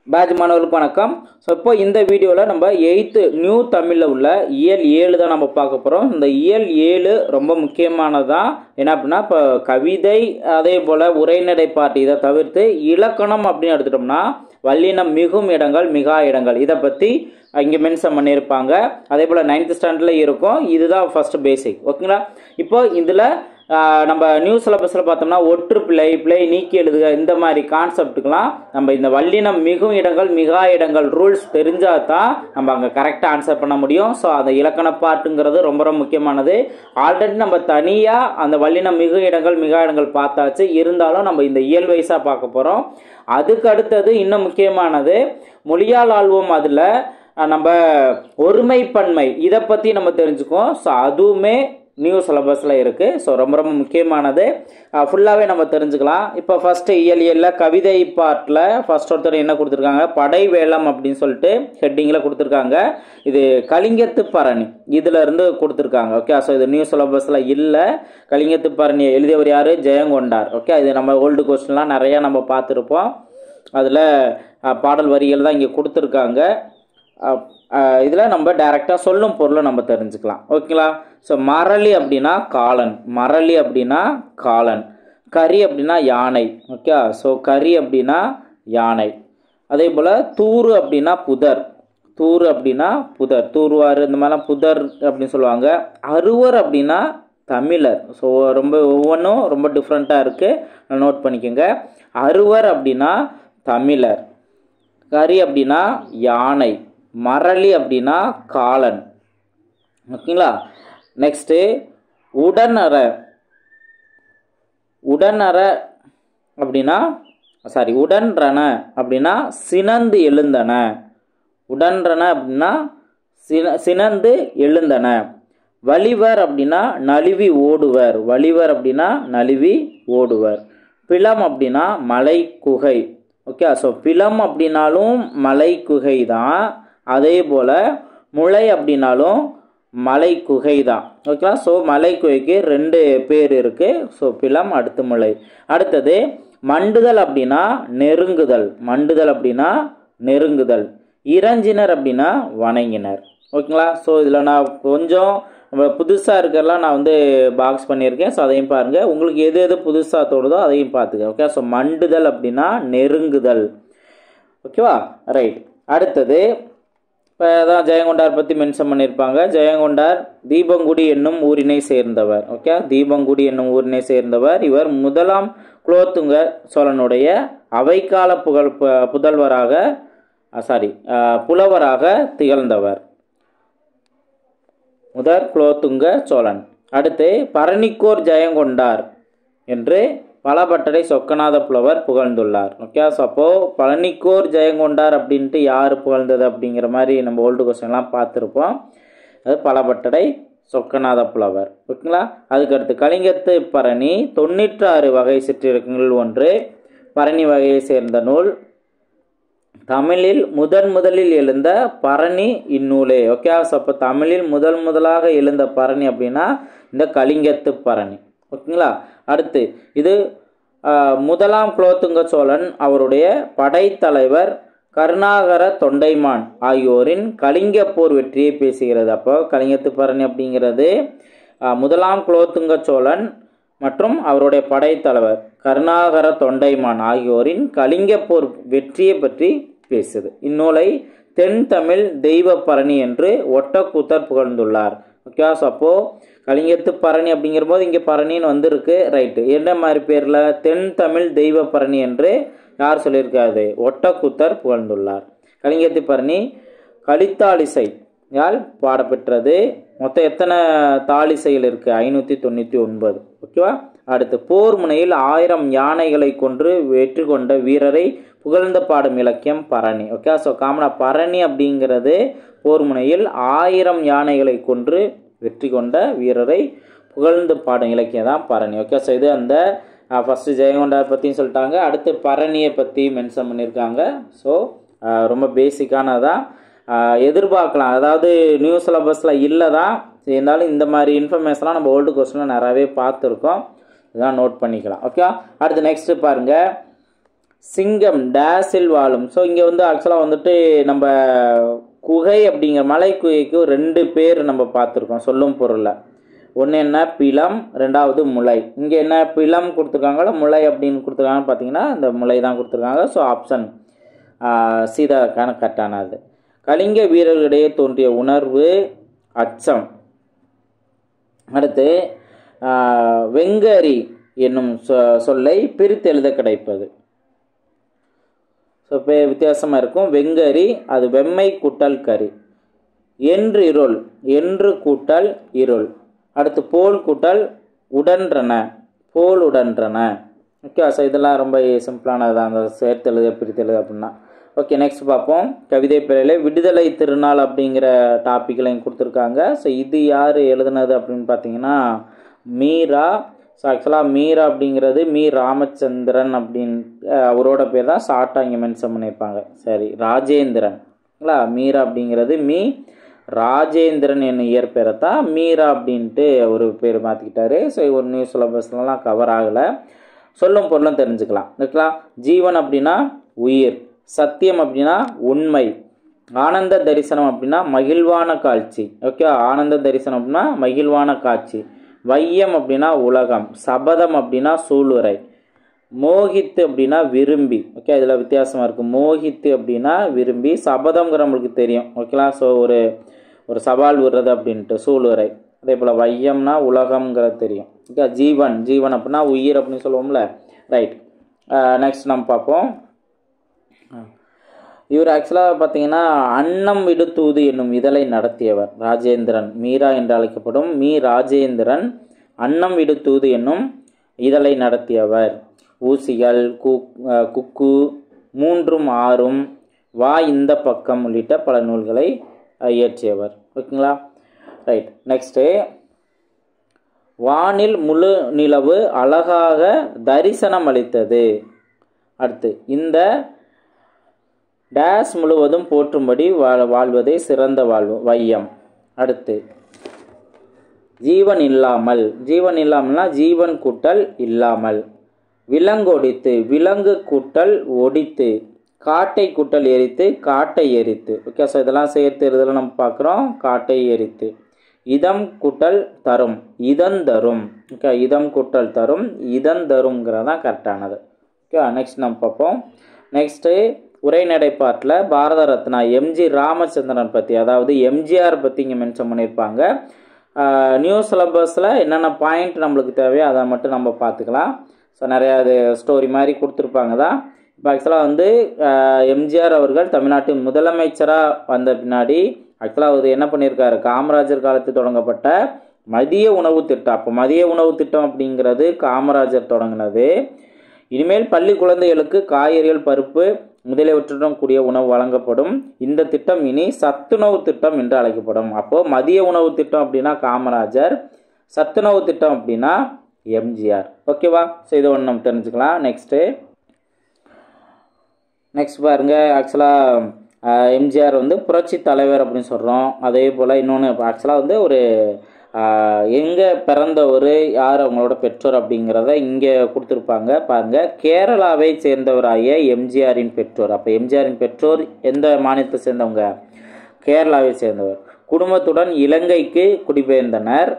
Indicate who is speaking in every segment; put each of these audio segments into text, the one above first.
Speaker 1: Batch மாணவர்களுக்கு வணக்கம். So இப்போ இந்த வீடியோவில் நம்ம 8th நியூ தமிழில் உள்ள இயல் 7 தான் நம்ம பார்க்க போகிறோம். இந்த இயல் 7 ரொம்ப முக்கியமானதான். என்ன அப்படின்னா, இப்போ கவிதை அதே போல் உரைநடை பாட்டு இதை தவிர்த்து இலக்கணம் அப்படின்னு எடுத்துட்டோம்னா வல்லினம் மிகும் இடங்கள் மிகா இடங்கள் இதை பற்றி இங்கே மென்ஷன் பண்ணியிருப்பாங்க. அதே போல் 9th ஸ்டாண்டர்டில் இருக்கும். இதுதான் ஃபஸ்ட்டு பேசிக். ஓகேங்களா? இப்போ இதில் நம்ம நியூ சிலபஸில் பார்த்தோம்னா ஒற்று பிழை நீக்கி எழுதுக இந்த மாதிரி கான்செப்டுக்கெலாம் நம்ம இந்த வல்லினம் மிகும் இடங்கள் மிகா இடங்கள் ரூல்ஸ் தெரிஞ்சால் தான் நம்ம அங்கே கரெக்டாக ஆன்சர் பண்ண முடியும். ஸோ அந்த இலக்கண பாட்டுங்கிறது ரொம்ப ரொம்ப முக்கியமானது. ஆல்ரெடி நம்ம தனியாக அந்த வல்லினம் மிகும் இடங்கள் மிகா இடங்கள் பார்த்தாச்சு. இருந்தாலும் நம்ம இந்த இயல் வைஸாக பார்க்க போகிறோம். அதுக்கு அடுத்தது இன்னும் முக்கியமானது மொழியால் ஆள்வோம். அதில் நம்ம ஒருமைப்பன்மை இதை பற்றி நம்ம தெரிஞ்சுக்குவோம். ஸோ அதுவுமே நியூ சிலபஸில் இருக்குது. ஸோ ரொம்ப ரொம்ப முக்கியமானது. ஃபுல்லாகவே நம்ம தெரிஞ்சுக்கலாம். இப்போ ஃபஸ்ட்டு இயல் கவிதை பாட்டில் ஃபஸ்ட் ஒருத்தர் என்ன கொடுத்துருக்காங்க, படை வேலம் அப்படின்னு சொல்லிட்டு ஹெட்டிங்கில் கொடுத்துருக்காங்க. இது கலிங்கத்து பரணி இதிலேருந்து கொடுத்துருக்காங்க. ஓகே, ஸோ இது நியூ சிலபஸில் இல்லை. கலிங்கத்து பரணியை எழுதியவர் யார்? ஜெயங்கொண்டார். ஓகே, இது நம்ம ஓல்டு கொஸ்டின்லாம் நிறையா நம்ம பார்த்துருப்போம். அதில் பாடல் வரிகள் தான் இங்கே கொடுத்துருக்காங்க. இதில் நம்ம டைரெக்டாக சொல்லும் பொருளை நம்ம தெரிஞ்சுக்கலாம். ஓகேங்களா? ஸோ மரளி அப்படின்னா காலன், மரளி அப்படின்னா காலன். கரி அப்படின்னா யானை. ஓகே, ஸோ கரி அப்படின்னா யானை. அதே போல் தூறு அப்படின்னா புதர், தூறு அப்படின்னா புதர், தூர்வார் இந்த மாதிரிலாம் புதர் அப்படின்னு சொல்லுவாங்க. அறுவர் அப்படின்னா தமிழர். ஸோ ரொம்ப ஒவ்வொன்றும் ரொம்ப டிஃப்ரெண்ட்டாக இருக்குது, நோட் பண்ணிக்கோங்க. அறுவர் அப்படின்னா தமிழர், கரி அப்படின்னா யானை, மரளி அப்படின்னா காலன். ஓகேங்களா? நெக்ஸ்ட்டு உடனற, உடனற அப்படின்னா உடன்றன அப்படின்னா சினந்து எழுந்தன, உடன்றன அப்படின்னா சினந்து எழுந்தன. வலிவர் அப்படின்னா நழுவி ஓடுவர், வலிவர் அப்படின்னா நழுவி ஓடுவர். பிலம் அப்படின்னா மலை குகை. ஓகே, ஸோ பிலம் அப்படின்னாலும் மலை குகை தான். அதே போல் முளை அப்படின்னாலும் மலை குகை தான். ஓகேங்களா? ஸோ மலை குகைக்கு 2 பேர் இருக்குது. ஸோ பிலம் அடுத்து முளை. அடுத்தது மண்டுதல் அப்படின்னா நெருங்குதல், மண்டுதல் அப்படின்னா நெருங்குதல். இறஞ்சினர் அப்படின்னா வணங்கினர். ஓகேங்களா? ஸோ இதில் நான் கொஞ்சம் புதுசாக இருக்கிறலாம் நான் பாக்ஸ் பண்ணியிருக்கேன். ஸோ அதையும் பாருங்கள். உங்களுக்கு எது எது புதுசாக தோணுதோ அதையும் பார்த்துக்க. ஓகே, ஸோ மண்டுதல் அப்படின்னா நெருங்குதல். ஓகேவா? ரைட். அடுத்தது இப்போ தான் ஜெயங்கொண்டார் பற்றி மென்ஷன் பண்ணியிருப்பாங்க. ஜெயங்கொண்டார் தீபங்குடி என்னும் ஊரினை சேர்ந்தவர். ஓகே, தீபங்குடி என்னும் ஊரினை சேர்ந்தவர். இவர் முதலாம் குலோத்துங்க சோழனுடைய அவைக்கால புலவராக திகழ்ந்தவர். முதல் குலோத்துங்க சோழன். அடுத்து பரணிக்கோர் ஜெயங்கொண்டார் என்று பலபட்டரை சொக்கநாத புலவர் புகழ்ந்துள்ளார். ஓகே, ஸோ அப்போது பழனிக்கோர் ஜெயங்கொண்டார் அப்படின்ட்டு யார் புகழ்ந்தது அப்படிங்கிற மாதிரி நம்ம ஓல்டு கொஸ்டின்லாம் பார்த்துருப்போம். அது பலபட்டரை சொக்கநாத புலவர். ஓகேங்களா? அதுக்கடுத்து கலிங்கத்து பரணி 96 வகை சிற்றிலக்கியங்கள் ஒன்று, பரணி வகையை சேர்ந்த நூல். தமிழில் முதலில் எழுந்த பரணி இந்நூலே. ஓகே, ஸோ அப்போ தமிழில் முதலாக எழுந்த பரணி அப்படின்னா இந்த கலிங்கத்து பரணி. ஓகேங்களா? அடுத்து இது முதலாம் குலோத்துங்க சோழன் அவருடைய படைத்தலைவர் கருணாகர தொண்டைமான் ஆகியோரின் கலிங்க போர் வெற்றியை பேசுகிறது. அப்போ கலிங்கத்து பரணி அப்படிங்கிறது முதலாம் குலோத்துங்க சோழன் மற்றும் அவருடைய படைத்தலைவர் கருணாகர தொண்டைமான் ஆகியோரின் கலிங்க போர் வெற்றியை பற்றி பேசுது. இந்நூலை தென் தமிழ் தெய்வ பரணி என்று ஒட்டக்கூத்தர் புகழ்ந்துள்ளார். ஓகே, ஸோ அப்போது கலிங்கத்து பரணி அப்படிங்கிற போது இங்கே பரணின்னு வந்திருக்கு. ரைட்டு. என்ன மாதிரி பேரில்? தென் தமிழ் தெய்வ பரணி என்று யார் சொல்லியிருக்காரு? ஒட்டக்கூத்தர் புகழ்ந்துள்ளார். கலிங்கத்து பரணி கலித்தாலிசை யால் பாடப்பெற்றது. மொத்தம் எத்தனை தாலிசைகள் இருக்குது? 599. ஓகேவா? அடுத்து போர் முனையில் 1000 யானைகளை கொன்று வெற்றி கொண்ட வீரரை புகழ்ந்த பாடும் இலக்கியம் பரணி. ஓகே, ஸோ காமனாக பரணி அப்படிங்கிறது போர் முனையில் 1000 யானைகளை கொன்று வெற்றி கொண்ட வீரரை புகழ்ந்து பாடும் இலக்கியம் தான் பரணி. ஓகே, ஸோ இது அந்த ஃபஸ்ட்டு ஜெயங்கொண்டார் பற்றியும் சொல்லிட்டாங்க. அடுத்து பரணியை பற்றி மென்ஷன் பண்ணியிருக்காங்க. ஸோ ரொம்ப பேசிக்கானதான் எதிர்பார்க்கலாம். அதாவது நியூ சிலபஸில் இல்லை தான், இருந்தாலும் இந்த மாதிரி இன்ஃபர்மேஷன்லாம் நம்ம ஓல்டு கொஸ்டினில் நிறையவே பார்த்துருக்கோம். இதெல்லாம் நோட் பண்ணிக்கலாம். ஓகே, அடுத்து நெக்ஸ்ட்டு பாருங்கள். சிங்கம் டேஸில் வாழும். ஸோ இங்கே வந்து ஆக்சுவலாக வந்துட்டு நம்ம குகை அப்படிங்கிற மலை குகைக்கு 2 பேர் நம்ம பார்த்துருக்கோம் சொல்லும் பொருளில். ஒன்று என்ன பிலம், ரெண்டாவது முளை. இங்கே என்ன பிலம் கொடுத்துருக்காங்களா முளை அப்படின்னு கொடுத்துருக்காங்கன்னு பார்த்தீங்கன்னா இந்த முளை தான் கொடுத்துருக்காங்க. ஸோ ஆப்ஷன் சீதாக்கான கரெக்டானது. கலிங்க வீரர்களிடையே தோன்றிய உணர்வு அச்சம். அடுத்து வெங்கரி என்னும் சொல்லை பிரித்து எழுத கிடைப்பது. ஸோ இப்போ வித்தியாசமாக இருக்கும். வெங்கரி அது வெம்மை கூட்டல் கரி. என்று இருள், என்று கூட்டல் இருள். அடுத்து போல் கூட்டல் உடன்றன, போல் உடன்றன. ஓகே, ஸோ இதெல்லாம் ரொம்ப சிம்பிளானது தான், அந்த சேர்த்து எழுத பிரித்து எழுத அப்படின்னா. ஓகே, நெக்ஸ்ட் பார்ப்போம். கவிதை பிழையில விடுதலை திருநாள் அப்படிங்கிற டாப்பிக்களையும் கொடுத்துருக்காங்க. ஸோ இது யார் எழுதுனது அப்படின்னு பார்த்தீங்கன்னா மீரா. ஸோ ஆக்சுவலாக மீரா அப்படிங்கிறது மீ ராமச்சந்திரன் அப்படின்னு அவரோட பேர் தான் ஷார்ட்டாக இங்கே மென்ஷன் பண்ணியிருப்பாங்க. சரி, ராஜேந்திரன்ங்களா. மீரா அப்படிங்கிறது மீ ராஜேந்திரன் என்னும் இயற்பேரை தான் மீரா அப்படின்ட்டு ஒரு பேர் மாற்றிக்கிட்டாரு. ஸோ ஒரு நியூ சிலபஸ்லாம் கவர் ஆகலை. சொல்லும் பொருளும் தெரிஞ்சுக்கலாம். ஓகேங்களா. ஜீவன் அப்படின்னா உயிர், சத்தியம் அப்படின்னா உண்மை, ஆனந்த தரிசனம் அப்படின்னா மகிழ்வான காட்சி. ஓகே, ஆனந்த தரிசனம் அப்படின்னா மகிழ்வான காட்சி. வையம் அப்படின்னா உலகம், சபதம் அப்படின்னா சூளுரை, மோகித்து அப்படின்னா விரும்பி. ஓகே, இதில் வித்தியாசமாக இருக்குது. மோகித்து அப்படின்னா விரும்பி, சபதம்ங்கிற நம்மளுக்கு தெரியும். ஓகேங்களா. ஸோ ஒரு சவால் விடுறது அப்படின்ட்டு சூளுரை. அதே போல் வையம்னா உலகம்ங்கிறது தெரியும். ஓகே, ஜீவன், ஜீவன் அப்படின்னா உயிர் அப்படின்னு சொல்லுவோம்ல. ரைட், நெக்ஸ்ட் நம்ம பார்ப்போம். இவர் ஆக்சுவலாக பார்த்தீங்கன்னா அன்னம் விடுத்தூது என்னும் இதழை நடத்தியவர் ராஜேந்திரன். மீரா என்று அழைக்கப்படும் மீ ராஜேந்திரன் அன்னம் விடுத்தூது என்னும் இதழை நடத்தியவர். ஊசிகள், குக்கு, 3ம் 6ம், வா இந்த பக்கம் உள்ளிட்ட பல நூல்களை இயற்றியவர். ஓகேங்களா. ரைட், நெக்ஸ்ட்டு வானில் முழு நிலவு அழகாக தரிசனம் அளித்தது. அடுத்து இந்த டேஸ் முழுவதும் போற்றும்படி வாழ்வதே சிறந்த வாழ்வு வையம். அடுத்து ஜீவன் இல்லாமல், ஜீவன் இல்லாமல்னா ஜீவன் கூட்டல் இல்லாமல். விலங்கொடித்து, விலங்கு கூட்டல் ஒடித்து, காட்டை கூட்டல் எரித்து, காட்டை எரித்து. ஓகே, ஸோ இதெல்லாம் சேர்த்து இதெல்லாம் நம்ம பார்க்குறோம். காட்டை எரித்து. இதம் கூட்டல் தரும், இதன் தரும். ஓகே, இதம் கூட்டல் தரும், இதன் தரும்ங்கிறது தான் கரெக்டானது. ஓகே, நெக்ஸ்ட் நம்ம பார்ப்போம். நெக்ஸ்ட்டு உரைநடை பாட்டில் பாரத ரத்னா எம்ஜி ராமச்சந்திரன் பற்றி, அதாவது எம்ஜிஆர் பற்றி இங்கே மென்ஷன் பண்ணியிருப்பாங்க. நியூ சிலபஸில் என்னென்ன பாயிண்ட் நம்மளுக்கு தேவையோ அதை மட்டும் நம்ம பார்த்துக்கலாம். ஸோ நிறையா அது ஸ்டோரி மாதிரி கொடுத்துருப்பாங்க தான். இப்போ ஆக்சுவலாக வந்து எம்ஜிஆர் அவர்கள் தமிழ்நாட்டின் முதலமைச்சராக வந்த பின்னாடி ஆக்சுவலாக அது என்ன பண்ணியிருக்காரு, காமராஜர் காலத்தில் தொடங்கப்பட்ட மதிய உணவு திட்டம். அப்போ மதிய உணவு திட்டம் அப்படிங்கிறது காமராஜர் தொடங்கினது. இனிமேல் பள்ளி குழந்தைகளுக்கு காய்கறிகள், பருப்பு முதலியவற்றுடன் கூடிய உணவு வழங்கப்படும். இந்த திட்டம் இனி சத்துணவு திட்டம் என்று அழைக்கப்படும். அப்போது மதிய உணவு திட்டம் அப்படின்னா காமராஜர், சத்துணவு திட்டம் அப்படின்னா எம்ஜிஆர். ஓகேவா. ஸோ இதை ஒன்று நம்ம தெரிஞ்சுக்கலாம். நெக்ஸ்ட் பாருங்க. ஆக்சுவலாக எம்ஜிஆர் வந்து புரட்சி தலைவர் அப்படின்னு சொல்கிறோம். அதே போல் இன்னொன்று ஆக்சுவலாக வந்து ஒரு எங்கே பிறந்தவர், யார் அவங்களோட பெற்றோர் அப்படிங்கிறத இங்கே கொடுத்துருப்பாங்க பாருங்கள். கேரளாவை சேர்ந்தவராகிய எம்ஜிஆரின் பெற்றோர். அப்போ எம்ஜிஆரின் பெற்றோர் எந்த மாநிலத்தை சேர்ந்தவங்க, கேரளாவை சேர்ந்தவர். குடும்பத்துடன் இலங்கைக்கு குடிபெயர்ந்தனர்.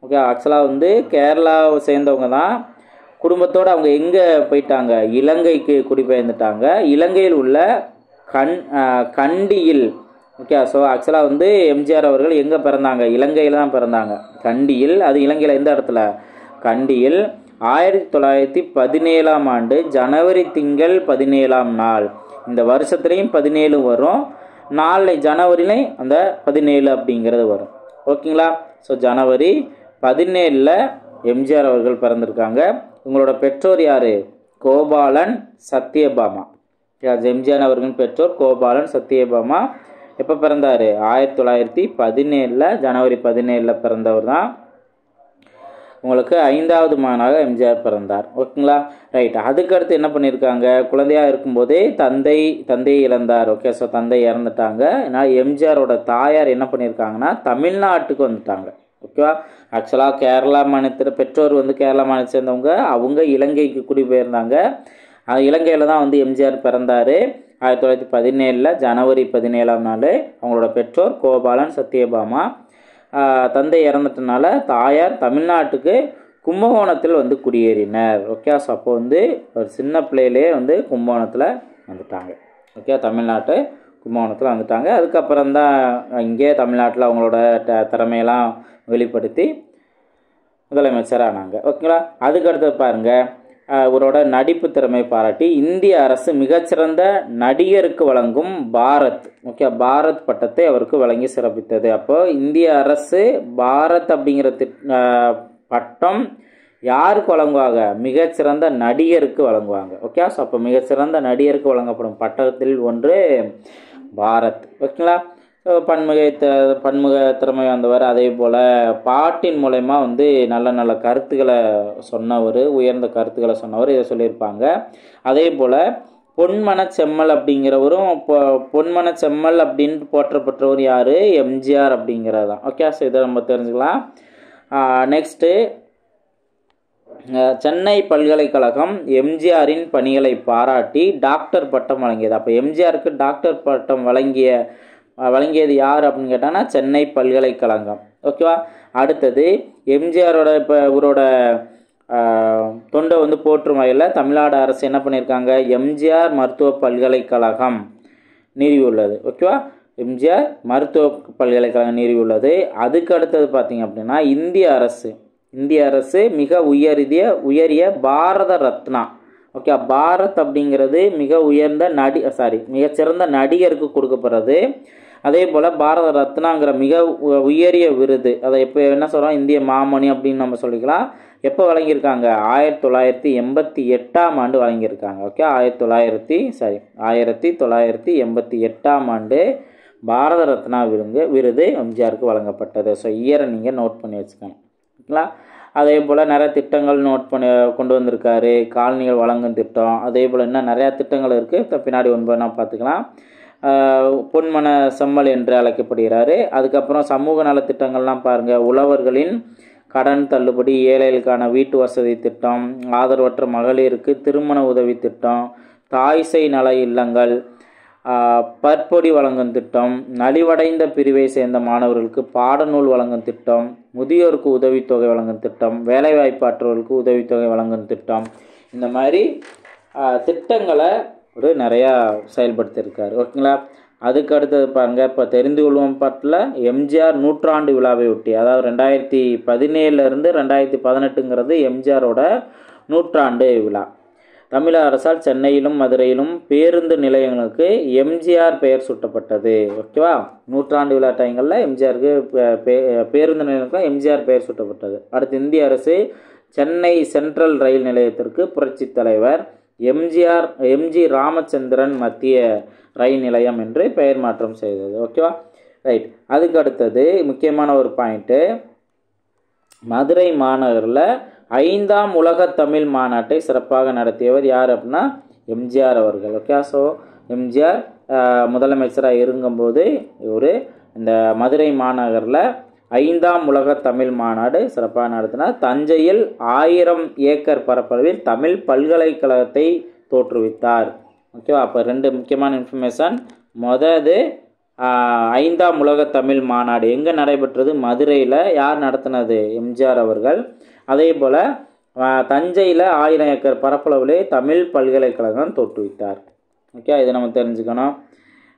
Speaker 1: ஓகே, ஆக்சுவலாக வந்து கேரளாவை சேர்ந்தவங்க தான். குடும்பத்தோடு அவங்க எங்கே போயிட்டாங்க, இலங்கைக்கு குடிபெயர்ந்துட்டாங்க. இலங்கையில் உள்ள கண்டியில். ஓகே, ஸோ ஆக்சுவலாக வந்து எம்ஜிஆர் அவர்கள் எங்கே பிறந்தாங்க, இலங்கையில் தான் பிறந்தாங்க, கண்டியில். அது இலங்கையில் எந்த இடத்துல, கண்டியில். 1917ஆம் ஆண்டு ஜனவரி திங்கள் 17ஆம் நாள். இந்த வருஷத்துலேயும் 17 வரும், நாளை ஜனவரிலையும் அந்த 17 அப்படிங்கிறது வரும். ஓகேங்களா. ஸோ ஜனவரி 17 எம்ஜிஆர் அவர்கள் பிறந்திருக்காங்க. உங்களோட பெற்றோர் யார், கோபாலன் சத்யபாமா. எம்ஜிஆர் அவர்களின் பெற்றோர் கோபாலன் சத்யபாமா. எப்போ பிறந்தார், 1917 ஜனவரி 17 பிறந்தவர் தான். உங்களுக்கு 5வது மகனாக எம்ஜிஆர் பிறந்தார். ஓகேங்களா. ரைட், அதுக்கடுத்து என்ன பண்ணியிருக்காங்க, குழந்தையாக இருக்கும்போதே தந்தையை இழந்தார். ஓகே, ஸோ தந்தை இறந்துட்டாங்க. அதனால் எம்ஜிஆரோட தாயார் என்ன பண்ணியிருக்காங்கன்னா தமிழ்நாட்டுக்கு வந்துட்டாங்க. ஓகேவா. ஆக்சுவலாக கேரளா மாநிலத்தில் பெற்றோர் வந்து கேரளா மாநிலத்தை சேர்ந்தவங்க, அவங்க இலங்கைக்கு குடிபெயர்ந்தாங்க. இலங்கையில் தான் வந்து எம்ஜிஆர் பிறந்தார். 1917 ஜனவரி 17ஆம் நாள். அவங்களோட பெற்றோர் கோபாலன், சத்யபாமா. தந்தை இறந்துட்டனால தாயார் தமிழ்நாட்டுக்கு கும்பகோணத்தில் வந்து குடியேறினர். ஓகே, ஸோ அப்போ வந்து ஒரு சின்ன பிள்ளையிலே வந்து கும்பகோணத்தில் வந்துட்டாங்க. ஓகே, தமிழ்நாட்டு கும்பகோணத்தில் வந்துட்டாங்க. அதுக்கப்புறம் தான் இங்கே தமிழ்நாட்டில் அவங்களோட திறமையெல்லாம் வெளிப்படுத்தி முதலமைச்சர் ஆனாங்க. ஓகேங்களா. அதுக்கடுத்து பாருங்கள், அவரோட நடிப்பு திறமை பாராட்டி இந்திய அரசு மிகச்சிறந்த நடிகருக்கு வழங்கும் பாரத் பட்டத்தை அவருக்கு வழங்கி சிறப்பித்தது. அப்போ இந்திய அரசு பாரத் அப்படிங்கிற பட்டம் யாருக்கு வழங்குவாங்க? மிகச்சிறந்த நடிகருக்கு வழங்குவாங்க. ஓகே, ஸோ அப்போ மிகச்சிறந்த நடிகருக்கு வழங்கப்படும் பட்டத்தில் ஒன்று பாரத். ஓகேங்களா. பன்முக திறமை வந்தவர். அதே போல் பாட்டின் மூலயமா வந்து நல்ல நல்ல கருத்துக்களை சொன்னவர், உயர்ந்த கருத்துக்களை சொன்னவர், இதை சொல்லியிருப்பாங்க. அதே போல் பொன்மன செம்மல் அப்படிங்கிறவரும் பொன்மன செம்மல் அப்படின்னு போற்றப்பட்டவர் யார்? எம்ஜிஆர் அப்படிங்கிறது தான். ஓகே, ஸோ இதை நம்ம தெரிஞ்சுக்கலாம். நெக்ஸ்ட்டு, சென்னை பல்கலைக்கழகம் எம்ஜிஆரின் பணிகளை பாராட்டி டாக்டர் பட்டம் வழங்கியது. அப்போ எம்ஜிஆருக்கு டாக்டர் பட்டம் வழங்கியது யார் அப்படின்னு கேட்டாங்கன்னா சென்னை பல்கலைக்கழகம். ஓகேவா. அடுத்தது, எம்ஜிஆரோட இப்போ இவரோட தொண்டை வந்து போற்றும் வகையில் தமிழ்நாடு அரசு என்ன பண்ணியிருக்காங்க? எம்ஜிஆர் மருத்துவ பல்கலைக்கழகம் நிறுவியுள்ளது. ஓகேவா. எம்ஜிஆர் மருத்துவ பல்கலைக்கழகம் நிறுவியுள்ளது. அதுக்கு அடுத்தது பார்த்தீங்க அப்படின்னா இந்திய அரசு மிக உயரிய பாரத ரத்னா. ஓகே, பாரத் அப்படிங்கிறது மிக உயர்ந்த மிகச்சிறந்த நடிகருக்கு கொடுக்கப்படுறது. அதே போல் பாரத ரத்னாங்கிற மிக உயரிய விருது, அதை இப்போ என்ன சொல்கிறோம்? இந்திய மாமணி அப்படின்னு நம்ம சொல்லிக்கலாம். எப்போ வழங்கியிருக்காங்க? 1988ஆம் ஆண்டு வழங்கியிருக்காங்க. ஓகே, 1988ஆம் ஆண்டு பாரத ரத்னா விருது எம்ஜிஆருக்கு வழங்கப்பட்டது. ஸோ இயரை நீங்கள் நோட் பண்ணி வச்சுக்கணும். ஓகேங்களா. அதே போல் நிறைய திட்டங்கள் கொண்டு வந்திருக்காரு. காலனிகள் வழங்கும் திட்டம், அதே போல் இன்னும் நிறையா திட்டங்கள் இருக்குது. பின்னாடி ஒன்பதுனா பார்த்துக்கலாம். பொன்மன செம்மல் என்று அழைக்கப்படுகிறாரு. அதுக்கப்புறம் சமூக நலத்திட்டங்கள்லாம் பாருங்கள். உழவர்களின் கடன் தள்ளுபடி, ஏழைகளுக்கான வீட்டு வசதி திட்டம், ஆதரவற்ற மகளிருக்கு திருமண உதவி திட்டம், தாய்சை நல இல்லங்கள், பற்பொடி வழங்கும் திட்டம், நலிவடைந்த பிரிவை சேர்ந்த மாணவர்களுக்கு பாடநூல் வழங்கும் திட்டம், முதியோருக்கு உதவித்தொகை வழங்கும் திட்டம், வேலைவாய்ப்பற்றவர்களுக்கு உதவித்தொகை வழங்கும் திட்டம், இந்த மாதிரி திட்டங்களை நிறையா செயல்படுத்தியிருக்காரு. ஓகேங்களா. அதுக்கு அடுத்தது பாருங்கள், இப்போ தெரிந்து கொள்வோம் பாட்டில் எம்ஜிஆர் நூற்றாண்டு விழாவை ஒட்டி, அதாவது 2017 2018ங்கிறது எம்ஜிஆரோட நூற்றாண்டு விழா. தமிழக அரசால் சென்னையிலும் மதுரையிலும் பேருந்து நிலையங்களுக்கு எம்ஜிஆர் பெயர் சூட்டப்பட்டது. ஓகேவா. நூற்றாண்டு விழா டைங்களில் எம்ஜிஆருக்கு பேருந்து நிலையங்களுக்கு எம்ஜிஆர் பெயர் சூட்டப்பட்டது. அடுத்து, இந்திய அரசு சென்னை சென்ட்ரல் ரயில் நிலையத்திற்கு புரட்சி தலைவர் எம்ஜி ராமச்சந்திரன் மத்திய ரயில் நிலையம் என்று பெயர் மாற்றம் செய்தது. ஓகேவா. ரைட். அதுக்கு அடுத்தது முக்கியமான ஒரு பாயிண்ட்டு, மதுரை மாநகரில் 5ஆம் உலக தமிழ் மாநாட்டை சிறப்பாக நடத்தியவர் யார் அப்படின்னா எம்ஜிஆர் அவர்கள். ஓகே, ஸோ எம்ஜிஆர் முதலமைச்சராக இருக்கும்போது இவர் இந்த மதுரை மாநகரில் 5ஆம் உலக தமிழ் மாநாடு சிறப்பாக நடத்தினார். தஞ்சையில் 1000 ஏக்கர் பரப்பளவில் தமிழ் பல்கலைக்கழகத்தை தோற்றுவித்தார். ஓகேவா. அப்போ 2 முக்கியமான இன்ஃபர்மேஷன். முதது 5ஆம் உலக தமிழ் மாநாடு எங்கே நடைபெற்றது? மதுரையில். யார் நடத்தினது? எம்ஜிஆர் அவர்கள். அதே போல் தஞ்சையில் 1000 ஏக்கர் பரப்பளவிலே தமிழ் பல்கலைக்கழகம் தோற்றுவித்தார். ஓகே, இதை நம்ம தெரிஞ்சுக்கணும்.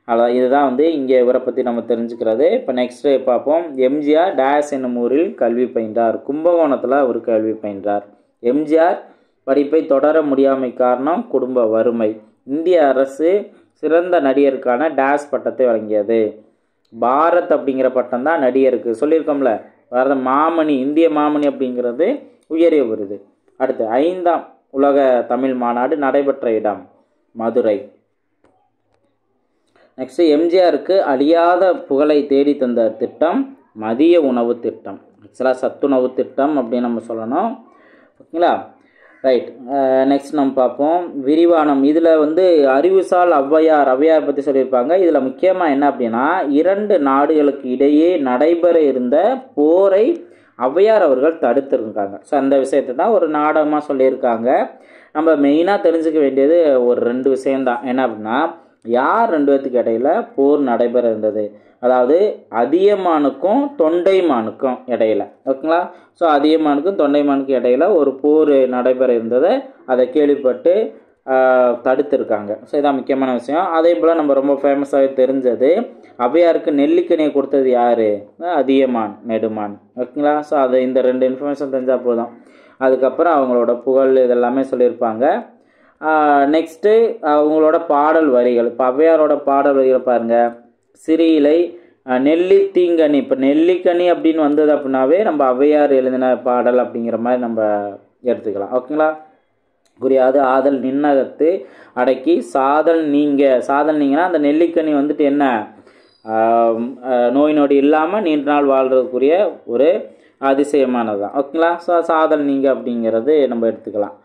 Speaker 1: அதான் இதுதான் வந்து இங்கே இவரை பற்றி நம்ம தெரிஞ்சுக்கிறது. இப்போ நெக்ஸ்ட்டு பார்ப்போம். எம்ஜிஆர் டேஸ் என்னும் ஊரில் கல்வி பயின்றார். கும்பகோணத்தில் அவர் கல்வி பயின்றார். எம்ஜிஆர் படிப்பை தொடர முடியாமை காரணம் குடும்ப வறுமை. இந்திய அரசு சிறந்த நடிகருக்கான டேஸ் பட்டத்தை வழங்கியது. பாரத் அப்படிங்கிற பட்டம் தான் நடிகருக்கு சொல்லியிருக்கோம்ல. வேறு மாமணி, இந்திய மாமணி அப்படிங்கிறது உயரிய விருது. அடுத்து, 5ஆம் உலக தமிழ் மாநாடு நடைபெற்ற இடம் மதுரை. நெக்ஸ்ட்டு, எம்ஜிஆருக்கு அழியாத புகழை தேடி தந்த திட்டம் மதிய உணவு திட்டம். ஆக்சுவலாக சத்துணவு திட்டம் அப்படின்னு நம்ம சொல்லணும். ஓகேங்களா. ரைட். நெக்ஸ்ட் நம்ம பார்ப்போம் விரிவானம். இதில் வந்து அறிவுசால் ஔவையார் பற்றி சொல்லியிருப்பாங்க. இதில் முக்கியமாக என்ன அப்படின்னா, 2 நாடுகளுக்கு இடையே நடைபெற இருந்த போரை ஔவையார் அவர்கள் தடுத்துருக்காங்க. ஸோ அந்த விஷயத்தை தான் ஒரு நாடகமாக சொல்லியிருக்காங்க. நம்ம மெயினாக தெரிஞ்சுக்க வேண்டியது ஒரு 2 விஷயம்தான். என்ன அப்படின்னா, யார் 2 பேர்த்துக்கு இடையில போர் நடைபெற இருந்தது, அதாவது அதியமானுக்கும் தொண்டைமானுக்கும் இடையில. ஓகேங்களா? ஸோ அதியமானுக்கும் தொண்டைமானுக்கும் இடையில ஒரு போர் நடைபெற இருந்ததை அதை கேள்விப்பட்டு தடுத்துருக்காங்க. ஸோ இதான் முக்கியமான விஷயம். அதே போல் நம்ம ரொம்ப ஃபேமஸாகவே தெரிஞ்சது, ஔவையாருக்கு நெல்லிக்கனியை கொடுத்தது யார்? அதியமான் நெடுமான். ஓகேங்களா? ஸோ அது இந்த 2 இன்ஃபர்மேஷன் தெரிஞ்சால் போதும். அதுக்கப்புறம் அவங்களோட புகழ் இதெல்லாமே சொல்லியிருப்பாங்க. நெக்ஸ்ட்டு அவங்களோட பாடல் வரிகள். இப்போ ஔவையாரோட பாடல் வரிகளை பாருங்கள். சிறியிலை நெல்லி தீங்கனி. இப்போ நெல்லிக்கனி அப்படின்னு வந்தது அப்படின்னாவே நம்ம ஔவையார் எழுதின பாடல் அப்படிங்கிற மாதிரி நம்ம எடுத்துக்கலாம். ஓகேங்களா? புரியாது. ஆதல் நின்னகத்து அடக்கி சாதல் நீங்கன்னா அந்த நெல்லிக்கனி வந்துட்டு என்ன, நோய் நொடி இல்லாமல் நீண்ட நாள் வாழ்கிறதுக்குரிய ஒரு அதிசயமானது தான். ஓகேங்களா? ஸோ சாதல் அப்படிங்கிறது நம்ம எடுத்துக்கலாம்.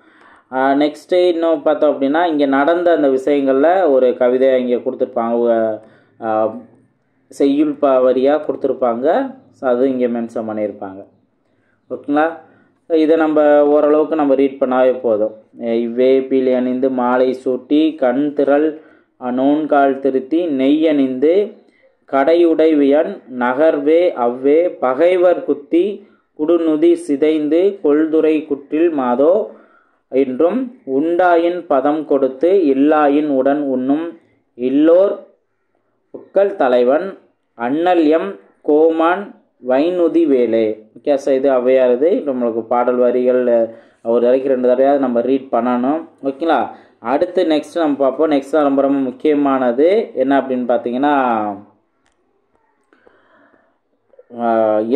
Speaker 1: நெக்ஸ்ட்டு இன்னும் பார்த்தோம் அப்படின்னா, இங்கே நடந்த அந்த விஷயங்களில் ஒரு கவிதை இங்கே கொடுத்துருப்பாங்க, செய்யுள் வரியாக கொடுத்துருப்பாங்க. ஸோ அது இங்கே மென்ஷன் பண்ணியிருப்பாங்க. ஓகேங்களா? இதை நம்ம ஓரளவுக்கு நம்ம ரீட் பண்ணாவே போதும். இவ்வேப்பில் அணிந்து மாலை சூட்டி கண் திரள் நோன்கால் திருத்தி நெய் அணிந்து கடையுடைவியன் நகர்வே அவ்வே பகைவர் குத்தி குடுநுதி சிதைந்து கொள்துறை குற்றில் மாதோ என்றும் உண்டாயின் பதம் கொடுத்து இல்லாயின் உடன் உண்ணும் இல்லோர் உக்கல் தலைவன் அண்ணல் எம் கோமான் வைநுதி வேலே. ஓகே, ஸோ இது ஔவையாரது. நம்மளுக்கு பாடல் வரிகள் ஒரு வரைக்கும் 2 தடவையாவது நம்ம ரீட் பண்ணணும். ஓகேங்களா? அடுத்து நெக்ஸ்ட் நம்ம பார்ப்போம். நெக்ஸ்ட் ரொம்ப ரொம்ப முக்கியமானது என்ன அப்படின்னு பார்த்தீங்கன்னா,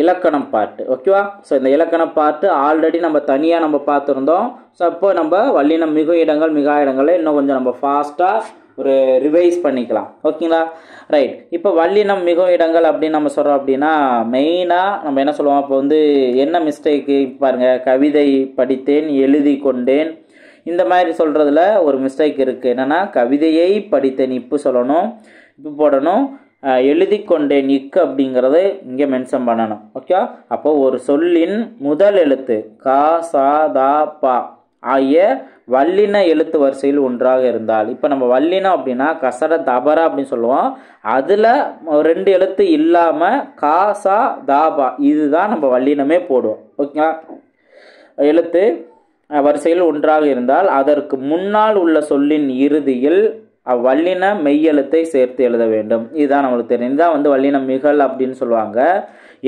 Speaker 1: இலக்கணம் பார்ட்டு. ஓகேவா? ஸோ இந்த இலக்கண பார்ட்டு ஆல்ரெடி நம்ம தனியாக நம்ம பார்த்துருந்தோம். ஸோ அப்போ நம்ம வல்லினம் மிகு இடங்கள் மிகா இடங்களை இன்னும் கொஞ்சம் நம்ம ஃபாஸ்ட்டாக ஒரு ரிவைஸ் பண்ணிக்கலாம். ஓகேங்களா? ரைட். இப்போ வல்லினம் மிகும் இடங்கள் அப்படின்னு நம்ம சொல்கிறோம் அப்படின்னா, மெயினாக நம்ம என்ன சொல்லுவோம், இப்போ வந்து என்ன மிஸ்டேக்கு பாருங்கள், கவிதை படித்தேன் எழுதி கொண்டேன் இந்த மாதிரி சொல்கிறதுல ஒரு மிஸ்டேக் இருக்குது. என்னென்னா, கவிதையை படித்தேன் இப்போ சொல்லணும், இப்போ போடணும், எழுதி கொண்டேன் இக்கு அப்படிங்கிறது இங்கே மென்ஷன் பண்ணணும். ஓகே, அப்போ ஒரு சொல்லின் முதல் எழுத்து கா சா தா பா ஆகிய வல்லின எழுத்து வரிசையில் ஒன்றாக இருந்தால், இப்போ நம்ம வல்லினம் அப்படின்னா கசட தபரா அப்படின்னு சொல்லுவோம், அதில் 2 எழுத்து இல்லாமல் கா சா தா பா இதுதான் நம்ம வல்லினமே போடுவோம். ஓகேங்களா? எழுத்து வரிசையில் ஒன்றாக இருந்தால் அதற்கு முன்னால் உள்ள சொல்லின் இறுதியில் வல்லின மெய்யெழுத்தை சேர்த்து எழுத வேண்டும். இதுதான் நம்மளுக்கு தெரியும். இதுதான் வந்து வல்லினம் மிகல் அப்படின்னு சொல்லுவாங்க.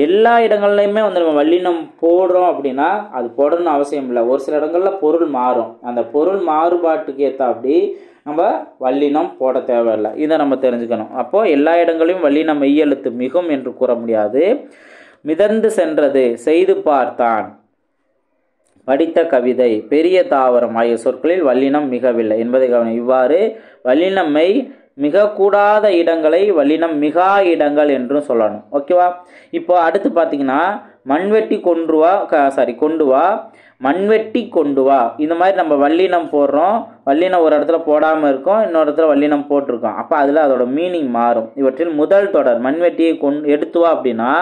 Speaker 1: எல்லா இடங்கள்லையுமே வந்து நம்ம வல்லினம் போடுறோம் அப்படின்னா அது போடணும்னு அவசியம் இல்லை. ஒரு சில இடங்களில் பொருள் மாறும், அந்த பொருள் மாறுபாட்டுக்கு ஏற்ற அப்படி நம்ம வல்லினம் போட தேவையில்லை. இதை நம்ம தெரிஞ்சுக்கணும். அப்போது எல்லா இடங்களையும் வல்லினம் மெய்யெழுத்து மிகும் என்று கூற முடியாது. மிதந்து சென்றது, செய்து பார்த்தான், படித்த கவிதை, பெரிய தாவரம் ஆகிய சொற்களில் வல்லினம் மிகவில்லை என்பதை கவனம். இவ்வாறு வல்லினம் மெய் மிக கூடாத இடங்களை வல்லினம் மிகா இடங்கள் என்றும் சொல்லணும். ஓகேவா? இப்போ அடுத்து பார்த்தீங்கன்னா, மண்வெட்டி கொண்டு வா, மண்வெட்டி கொண்டு வா, இந்த மாதிரி நம்ம வல்லினம் போடுறோம். வல்லினம் ஒரு இடத்துல போடாமல் இருக்கும், இன்னொரு இடத்துல வல்லினம் போட்டிருக்கோம். அப்போ அதில் அதோட மீனிங் மாறும். இவற்றில் முதல் தொடர் மண்வெட்டியை எடுத்து வா அப்படின்னா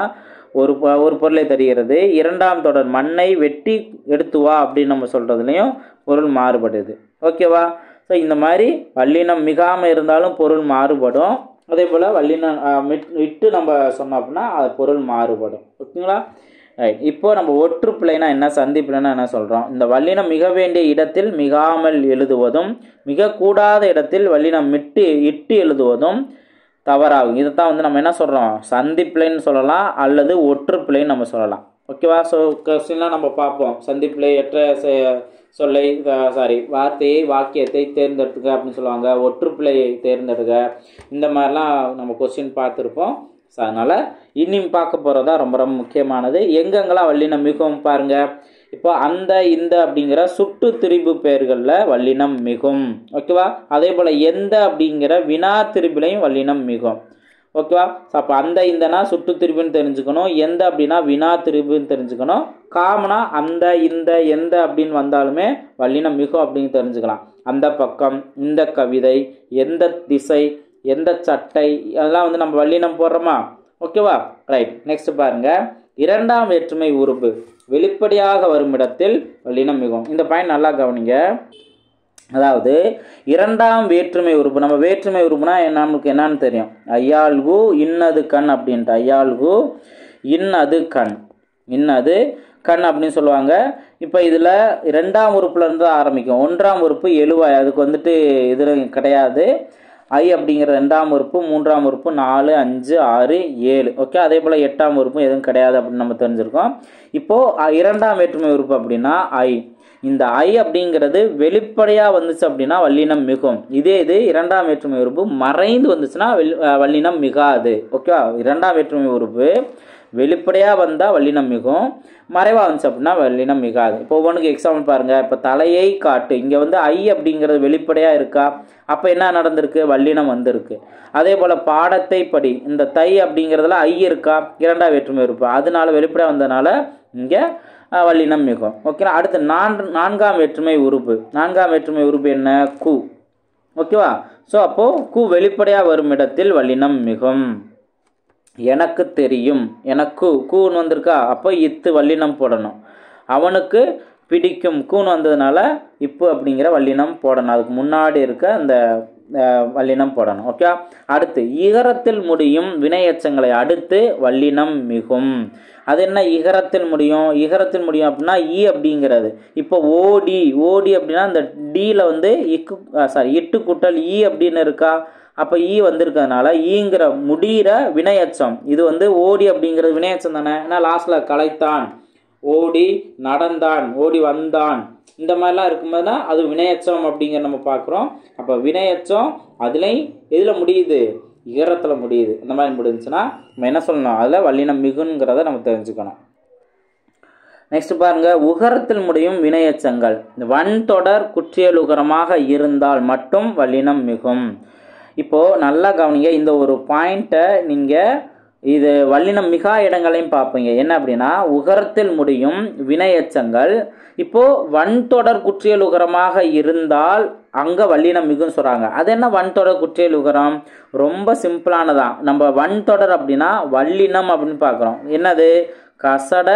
Speaker 1: ஒரு பொருளை தருகிறது. இரண்டாம் தொடர் மண்ணை வெட்டி எடுத்து வா அப்படின்னு நம்ம சொல்கிறதுலையும் பொருள் மாறுபடுது. ஓகேவா? ஸோ இந்த மாதிரி வல்லினம் மிகாமல் இருந்தாலும் பொருள் மாறுபடும். அதே போல் வல்லினம் விட்டு நம்ம சொன்னோம் அப்படின்னா அது பொருள் மாறுபடும். ஓகேங்களா? ரைட். இப்போது நம்ம ஒற்றுப்பிழைனா என்ன, சந்திப்பிழைனா என்ன சொல்கிறோம். இந்த வல்லினம் மிக வேண்டிய இடத்தில் மிகாமல் எழுதுவதும் மிக கூடாத இடத்தில் வல்லினம் இட்டு எழுதுவதும் தவறாகும். இதை தான் வந்து நம்ம என்ன சொல்கிறோம், சந்திப்பிழைன்னு சொல்லலாம் அல்லது ஒற்றுப்பிழைன்னு நம்ம சொல்லலாம். ஓகேவா? ஸோ கொஸ்டின்லாம் நம்ம பார்ப்போம். சந்திப்பிழை எற்ற சொல்லை வார்த்தையை வாக்கியத்தை தேர்ந்தெடுத்துக்க அப்படின்னு சொல்லுவாங்க, ஒற்றுப்பிழையை தேர்ந்தெடுக்க, இந்த மாதிரிலாம் நம்ம கொஸ்டின் பார்த்துருப்போம். ஸோ அதனால் இன்னும் பார்க்க போகிறதா ரொம்ப ரொம்ப முக்கியமானது. எங்கெங்கெல்லாம் வல்லினம் மிகும் பாருங்கள். இப்போ அந்த இந்த அப்படிங்கிற சுட்டு திரிபு பெயர்களில் வல்லினம் மிகும். ஓகேவா? அதே போல் எந்த அப்படிங்கிற வினா திரிபிலையும் வல்லினம் மிகும். ஓகேவா? ஸோ அப்போ அந்த இந்தனா சுட்டு திரிபுன்னு தெரிஞ்சுக்கணும், எந்த அப்படின்னா வினா திரிபுன்னு தெரிஞ்சுக்கணும். காமனா அந்த இந்த எந்த அப்படின்னு வந்தாலுமே வல்லினம் மிகும் அப்படின்னு தெரிஞ்சுக்கலாம். அந்த பக்கம், இந்த கவிதை, எந்த திசை, எந்த சட்டை, அதெல்லாம் வந்து நம்ம வல்லினம் போடுறோமா? ஓகேவா? ரைட். நெக்ஸ்ட் பாருங்கள், இரண்டாம் வேற்றுமை உருபு வெளிப்படையாக வரும் இடத்தில் வல்லினம் மிகும். இந்த பாயிண்ட் நல்லா கவனிங்க. அதாவது இரண்டாம் வேற்றுமை உறுப்பு. நம்ம வேற்றுமை உறுப்புனா நமக்கு என்னன்னு தெரியும். ஐயாள்கு இன்னது கண் அப்படின்ட்டு. ஐயாள்கு இன்னது கண், இன்னது கண் அப்படின்னு சொல்லுவாங்க. இப்போ இதில் இரண்டாம் உறுப்புல இருந்து ஆரம்பிக்கும். ஒன்றாம் உறுப்பு எழுவாய், அதுக்கு வந்துட்டு இது கிடையாது. ஐ அப்படிங்கிற ரெண்டாம் உறுப்பு, மூன்றாம் உறுப்பு 4, 5, 6, 7. ஓகே, அதே போல் எட்டாம் உறுப்பு எதுவும் கிடையாது அப்படின்னு நம்ம தெரிஞ்சிருக்கோம். இப்போது இரண்டாம் வேற்றுமை உறுப்பு அப்படின்னா ஐ. இந்த ஐ அப்படிங்கிறது வெளிப்படையாக வந்துச்சு அப்படின்னா வல்லினம் மிகும். இதே இது இரண்டாம் வேற்றுமை உறுப்பு மறைந்து வந்துச்சுன்னா வல்லினம் மிகாது. ஓகே, இரண்டாம் வேற்றுமை உறுப்பு வெளிப்படையாக வந்தால் வல்லினம் மிகும், மறைவாக வந்துச்சு அப்படின்னா வல்லினம் மிகாது. இப்போ ஒவ்வொன்றுக்கு எக்ஸாம்பிள் பாருங்கள். இப்போ தலையை காட்டு, இங்கே வந்து ஐ அப்படிங்கிறது வெளிப்படையாக இருக்கா, அப்போ என்ன நடந்திருக்கு, வல்லினம் வந்திருக்கு. அதே போல் பாடத்தை படி, இந்த தை அப்படிங்கிறதுல ஐ இருக்கா, இரண்டாம் வேற்றுமை உறுப்பு, அதனால வெளிப்படையாக வந்ததுனால இங்கே வல்லினம் மிகும். ஓகேவா. அடுத்து நான்காம் வேற்றுமை உறுப்பு. நான்காம் வேற்றுமை உறுப்பு என்ன, கு. ஓகேவா. ஸோ அப்போது கு வெளிப்படையாக வரும் இடத்தில் வல்லினம் மிகும். எனக்கு தெரியும், எனக்கு கூன்னு வந்திருக்கா, அப்போ இத்து வல்லினம் போடணும். அவனுக்கு பிடிக்கும் கூன்னு வந்ததுனால இப்பு அப்படிங்கிற வல்லினம் போடணும். அதுக்கு முன்னாடி இருக்க அந்த வல்லினம் போடணும். ஓகே. அடுத்து இகரத்தில் முடியும் வினையெச்சங்களை அடுத்து வல்லினம் மிகும். அது என்ன இகரத்தில் முடியும், இகரத்தில் முடியும் அப்படின்னா ஈ அப்படிங்கிறது. இப்போ ஓடி, ஓடி அப்படின்னா இந்த டீல வந்து இட்டு கூட்டல் ஈ அப்படின்னு இருக்கா, அப்போ ஈ வந்திருக்கிறதுனால ஈங்கிற முடிகிற வினையச்சம். இது வந்து ஓடி அப்படிங்கிறது வினையச்சம் தானே. ஏன்னா லாஸ்ட்டில் கலைத்தான், ஓடி நடந்தான், ஓடி வந்தான், இந்த மாதிரிலாம் இருக்கும்போது தான் அது வினையச்சம் அப்படிங்கிற நம்ம பார்க்குறோம். அப்போ வினையச்சம் அதுலேயும் எதில் முடியுது, இகரத்தில் முடியுது. இந்த மாதிரி முடிஞ்சுன்னா நம்ம என்ன சொல்லணும், அதில் வல்லினம் மிகுங்கிறத நம்ம தெரிஞ்சுக்கணும். நெக்ஸ்ட் பாருங்க, உகரத்தில் முடியும் வினையச்சங்கள் வன்தொடர் குற்றியலுகரமாக இருந்தால் மட்டும் வல்லினம் மிகும். இப்போது நல்லா கவனிங்க, இந்த ஒரு பாயிண்ட்டை நீங்கள் இது வல்லினம் மிகா இடங்களையும் பார்ப்பீங்க. என்ன அப்படின்னா உகரத்தில் முடியும் வினையச்சங்கள் இப்போது வன்தொடர் குற்றியல் உகரமாக இருந்தால் அங்கே வல்லினம் மிகுன்னு சொல்கிறாங்க. அது என்ன வன்தொடர் குற்றியல் உகரம், ரொம்ப சிம்பிளானதான். நம்ம வன்தொடர் அப்படின்னா வல்லினம் அப்படின்னு பார்க்குறோம். என்னது கசட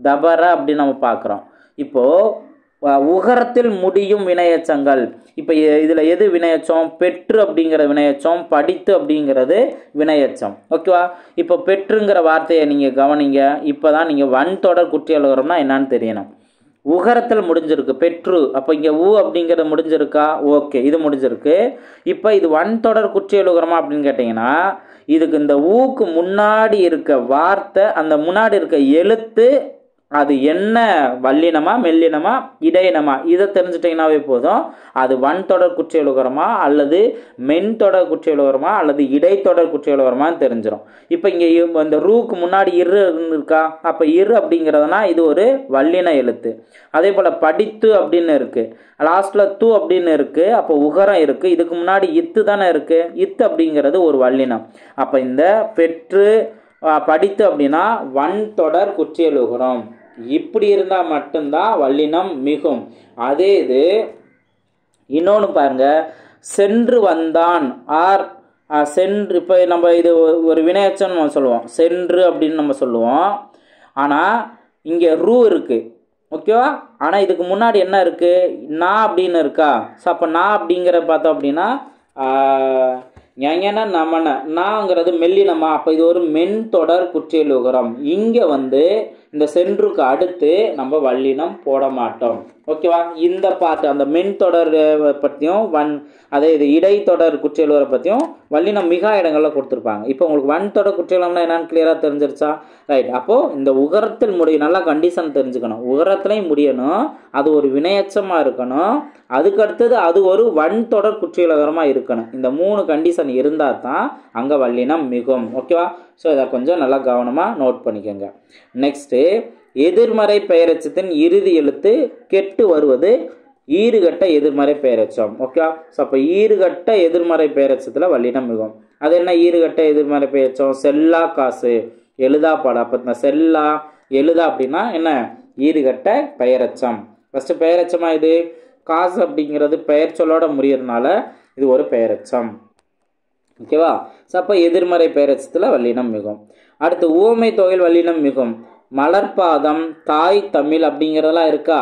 Speaker 1: தபர அப்படின்னு நம்ம பார்க்குறோம். இப்போது உகரத்தில் முடியும் வினையச்சங்கள், இப்போ இதில் எது வினையச்சம், பெற்று அப்படிங்கிற வினையச்சம், படித்து அப்படிங்கிறது வினையச்சம். ஓகேவா. இப்போ பெற்றுங்கிற வார்த்தையை நீங்கள் கவனிங்க. இப்போ தான் நீங்கள் வன்தொடர் குற்றியலுகரம்னா என்னன்னு தெரியணும். உகரத்தில் முடிஞ்சிருக்கு பெற்று, அப்போ இங்கே ஊ அப்படிங்கிறது முடிஞ்சிருக்கா, ஓகே இது முடிஞ்சிருக்கு. இப்போ இது வன்தொடர் குற்றியலுகரமா அப்படின்னு கேட்டிங்கன்னா இதுக்கு இந்த ஊக்கு முன்னாடி இருக்க வார்த்தை, அந்த முன்னாடி இருக்க எழுத்து அது என்ன வல்லினமா மெல்லினமா இடையினமா இதை தெரிஞ்சுட்டிங்கன்னாவே போதும். அது வன்தொடர் குற்றியலுகரமா அல்லது மென்தொடர் குற்றியலுகரமா அல்லது இடைத்தொடர் குற்றியலுகரமான்னு தெரிஞ்சிடும். இப்போ இங்கே இந்த ரூக்கு முன்னாடி இரு இருக்கா, அப்போ இரு அப்படிங்கிறதுனா இது ஒரு வல்லின எழுத்து. அதே போல் படித்து அப்படின்னு இருக்குது, லாஸ்ட்டில் து அப்படின்னு இருக்குது, அப்போ உகரம் இருக்குது. இதுக்கு முன்னாடி இத்து தானே இருக்குது, இத்து அப்படிங்கிறது ஒரு வல்லினம். அப்போ இந்த பெற்று படித்து அப்படின்னா வன்தொடர் குற்றியலுகரம். இப்படி இருந்தால் மட்டும்தான் வல்லினம் மிகும். அதே இது இன்னொன்று பாருங்க, சென்று வந்தான் ஆர் சென்று, இப்போ நம்ம இது ஒரு வினையச்சம் நம்ம சொல்லுவோம், சென்று அப்படின்னு நம்ம சொல்லுவோம். ஆனால் இங்கே ரூ இருக்குது, ஓகேவா. ஆனால் இதுக்கு முன்னாடி என்ன இருக்குது, நான் அப்படின்னு இருக்கா. ஸோ அப்போ நான் அப்படிங்கிற பார்த்தோம் அப்படின்னா ஞன நமன நாங்கிறது மெல்லினமா, அப்போ இது ஒரு மென்தொடர் குற்றியலுகரம். இங்கே வந்து இந்த சென்றுக்கு அடுத்து நம்ம வல்லினம் போட மாட்டோம். ஓகேவா. இந்த பார்ட் அந்த மென்தொடர் பற்றியும் அதே இது இடைத்தொடர் குற்றியலுகரை பற்றியும் வல்லினம் மிகா இடங்களில் கொடுத்துருப்பாங்க. இப்போ உங்களுக்கு வன்தொடர் குற்றியலுகரம்னா என்னன்னு கிளியராக தெரிஞ்சிருச்சா, ரைட். அப்போது இந்த உகரத்தில் முடியும், நல்லா கண்டிஷன் தெரிஞ்சுக்கணும். உகரத்துலையும் முடியணும், அது ஒரு வினையச்சமாக இருக்கணும், அதுக்கடுத்தது அது ஒரு வன்தொடர் குற்றியலுகரமாக இருக்கணும். இந்த 3 கண்டிஷன் இருந்தால் தான் அங்கே வல்லினம் மிகும். ஓகேவா. ஸோ இதை கொஞ்சம் நல்லா கவனமாக நோட் பண்ணிக்கோங்க. நெக்ஸ்ட்டு எதிர்மறை பெயரெச்சத்தின் இறுதி எழுத்து கெட்டு வருவது ஈறுகட்ட எதிர்மறை பெயரெச்சம். ஓகே. ஸோ அப்போ ஈறுகட்ட எதிர்மறை பெயரெச்சத்தில் வல்லினம் மிகும். அது என்ன ஈறுகட்ட எதிர்மறை பெயரெச்சம், செல்லா காசு எழுதா பாடம். அப்போ இந்த செல்லா எழுதா அப்படின்னா என்ன, ஈறுகட்ட பெயரெச்சம். ஃபஸ்ட்டு பெயரெச்சமா இது, காசு அப்படிங்கிறது பெயர் சொல்லோட முடியறதுனால இது ஒரு பெயரெச்சம். ஓகேவா. ஸோ அப்போ எதிர்மறை பெயரெச்சத்தில் வல்லினம் மிகும். அடுத்து உவமை தொகையில் வல்லினம் மிகும். மலர்பாதம், தாய் தமிழ் அப்படிங்கிறதெல்லாம் இருக்கா.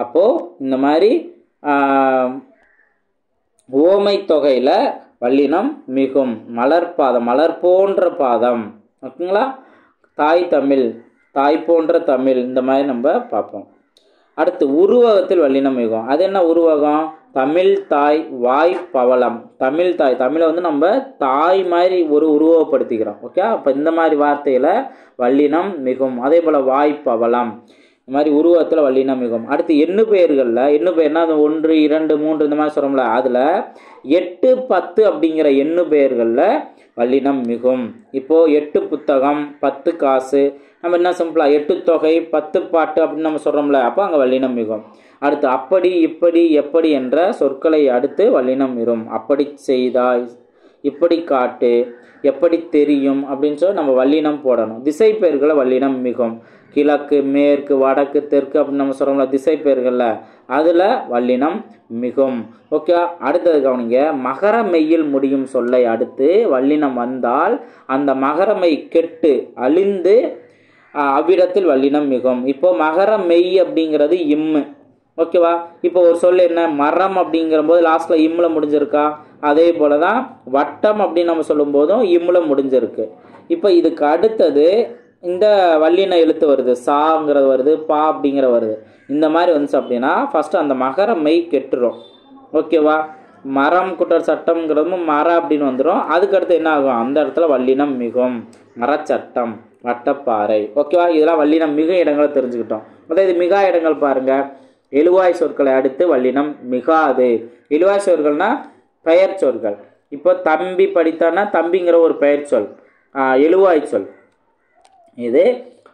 Speaker 1: அப்போது இந்த மாதிரி ஓமை தொகையில் வல்லினம் மிகும். மலர்பாதம், மலர் போன்ற பாதம். ஓகேங்களா? தாய் தமிழ், தாய் போன்ற தமிழ், இந்த மாதிரி நம்ம பார்ப்போம். அடுத்து உருவகத்தில் வல்லினம் மிகும். அது என்ன உருவகம்? தமிழ் தாய் வாய் பவளம். தமிழ் தாய், தமிழை வந்து நம்ம தாய் மாதிரி ஒரு உருவகப்படுத்திக்கிறோம். ஓகே, அப்போ இந்த மாதிரி வார்த்தையில் வல்லினம் மிகும். அதே போல் வாய் பவளம், இந்த மாதிரி உருவகத்தில் வல்லினம் மிகும். அடுத்து எண்ணு பெயர்களில், எண்ணு பெயர்னா அது 1, 2, 3 இந்த மாதிரி சொல்கிறோம்ல, அதில் 8, 10 அப்படிங்கிற எண்ணு பெயர்களில் வல்லினம் மிகும். இப்போது 8 புத்தகம், 10 காசு, நம்ம என்ன சிம்பிளாக 8 தொகை 10 பாட்டு அப்படின்னு நம்ம சொல்கிறோம்ல, அப்போ அங்கே வல்லினம் மிகும். அடுத்து அப்படி இப்படி எப்படி என்ற சொற்களை அடுத்து வல்லினம் மிகும். அப்படி செய்தாய், இப்படி காட்டு, எப்படி தெரியும் அப்படின்னு சொல்லி நம்ம வல்லினம் போடணும். திசை பெயர்களை வல்லினம் மிகும். கிழக்கு, மேற்கு, வடக்கு, தெற்கு அப்படின்னு நம்ம சொல்கிறோம்ல திசை பெயர்களில், அதில் வல்லினம் மிகும். ஓகே, அடுத்தது கவனிங்க. மகர மெய்யில் முடியும் சொல்லை அடுத்து வல்லினம் வந்தால் அந்த மகரமை கெட்டு அழிந்து அவ்விடத்தில் வல்லினம் மிகும். இப்போ மகர மெய் அப்படிங்கிறது இம்மு. ஓகேவா? இப்போ ஒரு சொல் என்ன, மரம் அப்படிங்கிற போது லாஸ்ட்டில் இம்மில் முடிஞ்சிருக்கா? அதே போல தான் வட்டம் அப்படின்னு நம்ம சொல்லும் போதும் இம்மில் முடிஞ்சிருக்கு. இப்போ இதுக்கு அடுத்தது இந்த வல்லின எழுத்து வருது, சாங்கிறது வருது, பா அப்படிங்கிற வருது. இந்த மாதிரி வந்துச்சு அப்படின்னா ஃபஸ்ட்டு அந்த மகர மெய் கெட்டுரும். ஓகேவா? மரம் குட்டர் சட்டம்ங்கிறதும் மர அப்படின்னு வந்துடும். அதுக்கடுத்து என்ன ஆகும்? அந்த இடத்துல வல்லினம் மிகும். மரச்சட்டம், வட்டப்பாறை. ஓகேவா? இதெல்லாம் வல்லினம் மிக இடங்களை தெரிஞ்சுக்கிட்டோம். அதாவது மிகா இடங்கள் பாருங்கள். எழுவாய் சொற்களை அடுத்து வல்லினம் மிகாது. எழுவாய் சொற்கள்னா பெயர் சொற்கள். இப்போ தம்பி படித்தான்னா தம்பிங்கிற ஒரு பெயர் சொல், எழுவாய் சொல். இது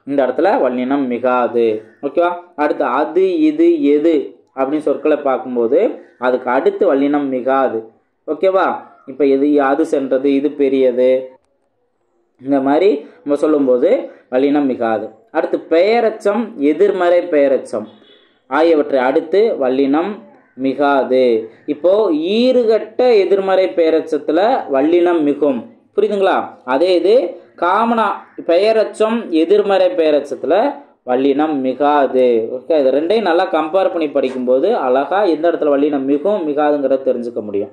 Speaker 1: இந்த இடத்துல வல்லினம் மிகாது. ஓகேவா? அடுத்து அது, இது, எது அப்படின்னு சொற்களை பார்க்கும்போது அதுக்கு அடுத்து வல்லினம் மிகாது. ஓகேவா? இப்போ எது, அது சென்றது, இது பெரியது, இந்த மாதிரி நம்ம சொல்லும்போது வல்லினம் மிகாது. அடுத்து பெயரச்சம், எதிர்மறை பெயரச்சம் ஆகியவற்றை அடுத்து வல்லினம் மிகாது. இப்போ ஈறுகட்ட எதிர்மறை பெயரச்சத்தில் வல்லினம் மிகும். புரியுதுங்களா? அதே இது காமனா பெயரச்சம் எதிர்மறை பெயரச்சத்தில் வல்லினம் மிகாது. ஓகே, இது ரெண்டையும் நல்லா கம்பேர் பண்ணி படிக்கும்போது அழகாக எந்த இடத்துல வல்லினம் மிகும் மிகாதுங்கிறத தெரிஞ்சுக்க முடியும்.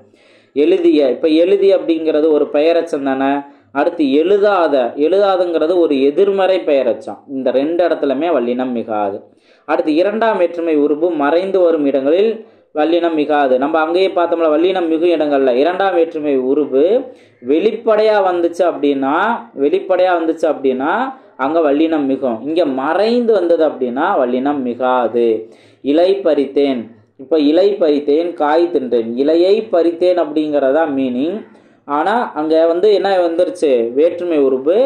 Speaker 1: எழுதிய, இப்போ எழுதி அப்படிங்கிறது ஒரு பெயரச்சம் தானே. அடுத்து எழுதாத, எழுதாதுங்கிறது ஒரு எதிர்மறை பெயரச்சம். இந்த ரெண்டு இடத்துலையுமே வல்லினம் மிகாது. அடுத்து இரண்டாம் வேற்றுமை உருபு மறைந்து வரும் இடங்களில் வல்லினம் மிகாது. நம்ம அங்கேயே பார்த்தோம்ல வல்லினம் மிகும் இடங்கள்ல இரண்டாம் வேற்றுமை உருபு வெளிப்படையாக வந்துச்சு அப்படின்னா அங்கே வல்லினம் மிகும். இங்கே மறைந்து வந்தது அப்படின்னா வல்லினம் மிகாது. இலை பறித்தேன், இப்போ இலை பறித்தேன், காய் தின்றேன். இலையை பறித்தேன் அப்படிங்கிறதா மீனிங். ஆனால் அங்கே வந்து என்ன வந்துருச்சு, வேற்றுமை உறுப்பு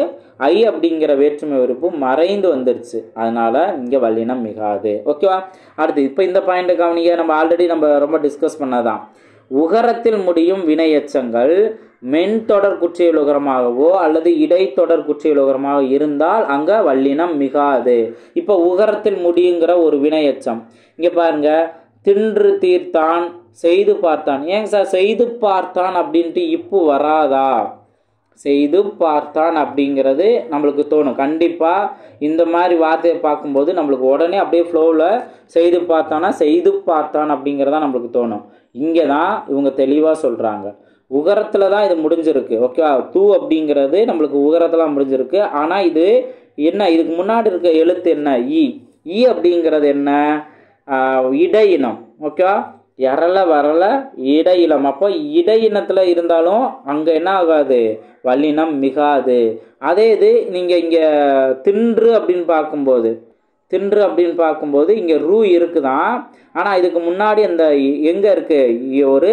Speaker 1: ஐ அப்படிங்கிற வேற்றுமை உறுப்பு மறைந்து வந்துருச்சு. அதனால் இங்கே வல்லினம் மிகாது. ஓகேவா? அடுத்து இப்போ இந்த பாயிண்ட்டை கவனிங்க. நம்ம ஆல்ரெடி ரொம்ப டிஸ்கஸ் பண்ணதான். உகரத்தில் முடியும் வினையச்சங்கள் மென்தொடர் குற்றியலுகரமாகவோ அல்லது இடைத்தொடர் குற்றியலுகரமாக இருந்தால் அங்கே வல்லினம் மிகாது. இப்போ உகரத்தில் முடியுங்கிற ஒரு வினையச்சம் இங்கே பாருங்க. தின்று தீர்த்தான், செய்து பார்த்தான். ஏங்க சார் செய்து பார்த்தான் அப்படின்ட்டு இப்போ வராதா? செய்து பார்த்தான் அப்படிங்கிறது நம்மளுக்கு தோணும். கண்டிப்பாக இந்த மாதிரி வார்த்தையை பார்க்கும்போது நம்மளுக்கு உடனே அப்படியே ஃப்ளோவில் செய்து பார்த்தான் அப்படிங்கிறதா நம்மளுக்கு தோணும். இங்கே தான் இவங்க தெளிவாக சொல்கிறாங்க. உகரத்தில் தான் இது முடிஞ்சிருக்கு. ஓகே, தூ அப்படிங்கிறது நம்மளுக்கு உகரத்தில் முடிஞ்சிருக்கு. ஆனால் இது என்ன, இதுக்கு முன்னாடி இருக்க எழுத்து என்ன, ஈ அப்படிங்கிறது என்ன, இடையினம். ஓகே, எரல வரல இடையினம். அப்போ இடையினத்தில் இருந்தாலும் அங்கே என்ன ஆகாது, வல்லினம் மிகாது. அதே இது நீங்கள் இங்கே தின்று அப்படின்னு பார்க்கும்போது இங்கே ரூ இருக்குதான். ஆனால் இதுக்கு முன்னாடி அந்த எங்கே இருக்குது, ஒரு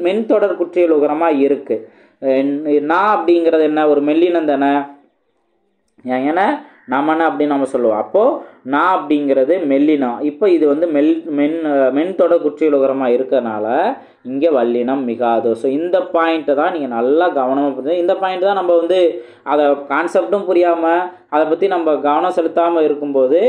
Speaker 1: மென்தொடர் குற்றியல் உகரமாக இருக்குது. நான் அப்படிங்கிறது என்ன, ஒரு மெல்லினம் தானே. ஏன்னா நமன அப்படின்னு நம்ம சொல்லுவோம். அப்போது நான் அப்படிங்கிறது மெல்லினம். இப்போ இது வந்து மென்தொடர் குற்றியலுகரமாக இருக்கிறதுனால இங்கே வல்லினம் மிகாது. ஸோ இந்த பாயிண்ட்டை தான் நீங்கள் நல்லா கவனமாக புரிஞ்சு, இந்த பாயிண்ட் தான் நம்ம வந்து அதை கான்செப்டும் புரியாமல் அதை பற்றி நம்ம கவனம் செலுத்தாமல் இருக்கும்போது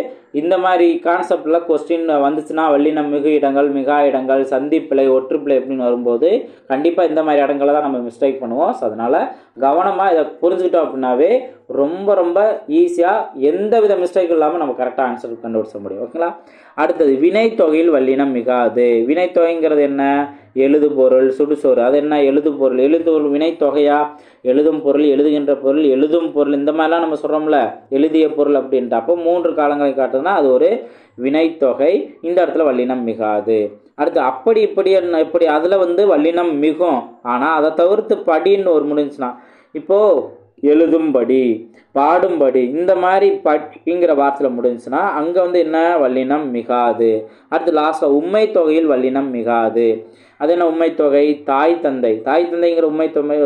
Speaker 1: இந்த மாதிரி கான்செப்டில் கொஸ்டின் வந்துச்சுன்னா வல்லினம் மிகு இடங்கள், மிகா இடங்கள், சந்திப்பிழை, ஒற்றுப்பிழை அப்படின்னு வரும்போது கண்டிப்பாக இந்த மாதிரி இடங்களை தான் நம்ம மிஸ்டேக் பண்ணுவோம். ஸோ அதனால் கவனமாக இதை புரிஞ்சுக்கிட்டோம் அப்படின்னாவே ரொம்ப ஈஸியாக எந்த வித மிஸ்டேக்கும் இல்லாமல் நம்ம கரெக்டாக ஆன்சர் கண்டுபிடிச்ச முடியும். ஓகேங்களா? அடுத்தது வினைத்தொகையில் வல்லினம் மிகாது. வினைத்தொகைங்கிறது என்ன? எழுது பொருள், சுடுசோறு. அது என்ன? எழுது பொருள். எழுது பொருள் வினைத்தொகையா? எழுதும் பொருள், எழுதுகின்ற பொருள், எழுதும் பொருள், இந்த மாதிரிலாம் நம்ம சொல்கிறோம்ல, எழுதிய பொருள் அப்படின்ட்டு. அப்போ 3 காலங்களை காட்டுதுன்னா அது ஒரு வினைத்தொகை. இந்த இடத்துல வல்லினம் மிகாது. அடுத்து அப்படி இப்படி அதில் வந்து வல்லினம் மிகும். ஆனால் அதை தவிர்த்து படின்னு ஒரு முடிஞ்சுன்னா, இப்போது எழுதும்படி, பாடும்படி, இந்த மாதிரி படிங்கிற வார்த்தையில் முடிஞ்சுன்னா அங்கே வந்து என்ன? வல்லினம் மிகாது. அடுத்து லாஸ்ட்டில் உண்மை தொகையில் வல்லினம் மிகாது. அது என்ன உண்மை தொகை? தாய் தந்தை. தாய் தந்தைங்கிற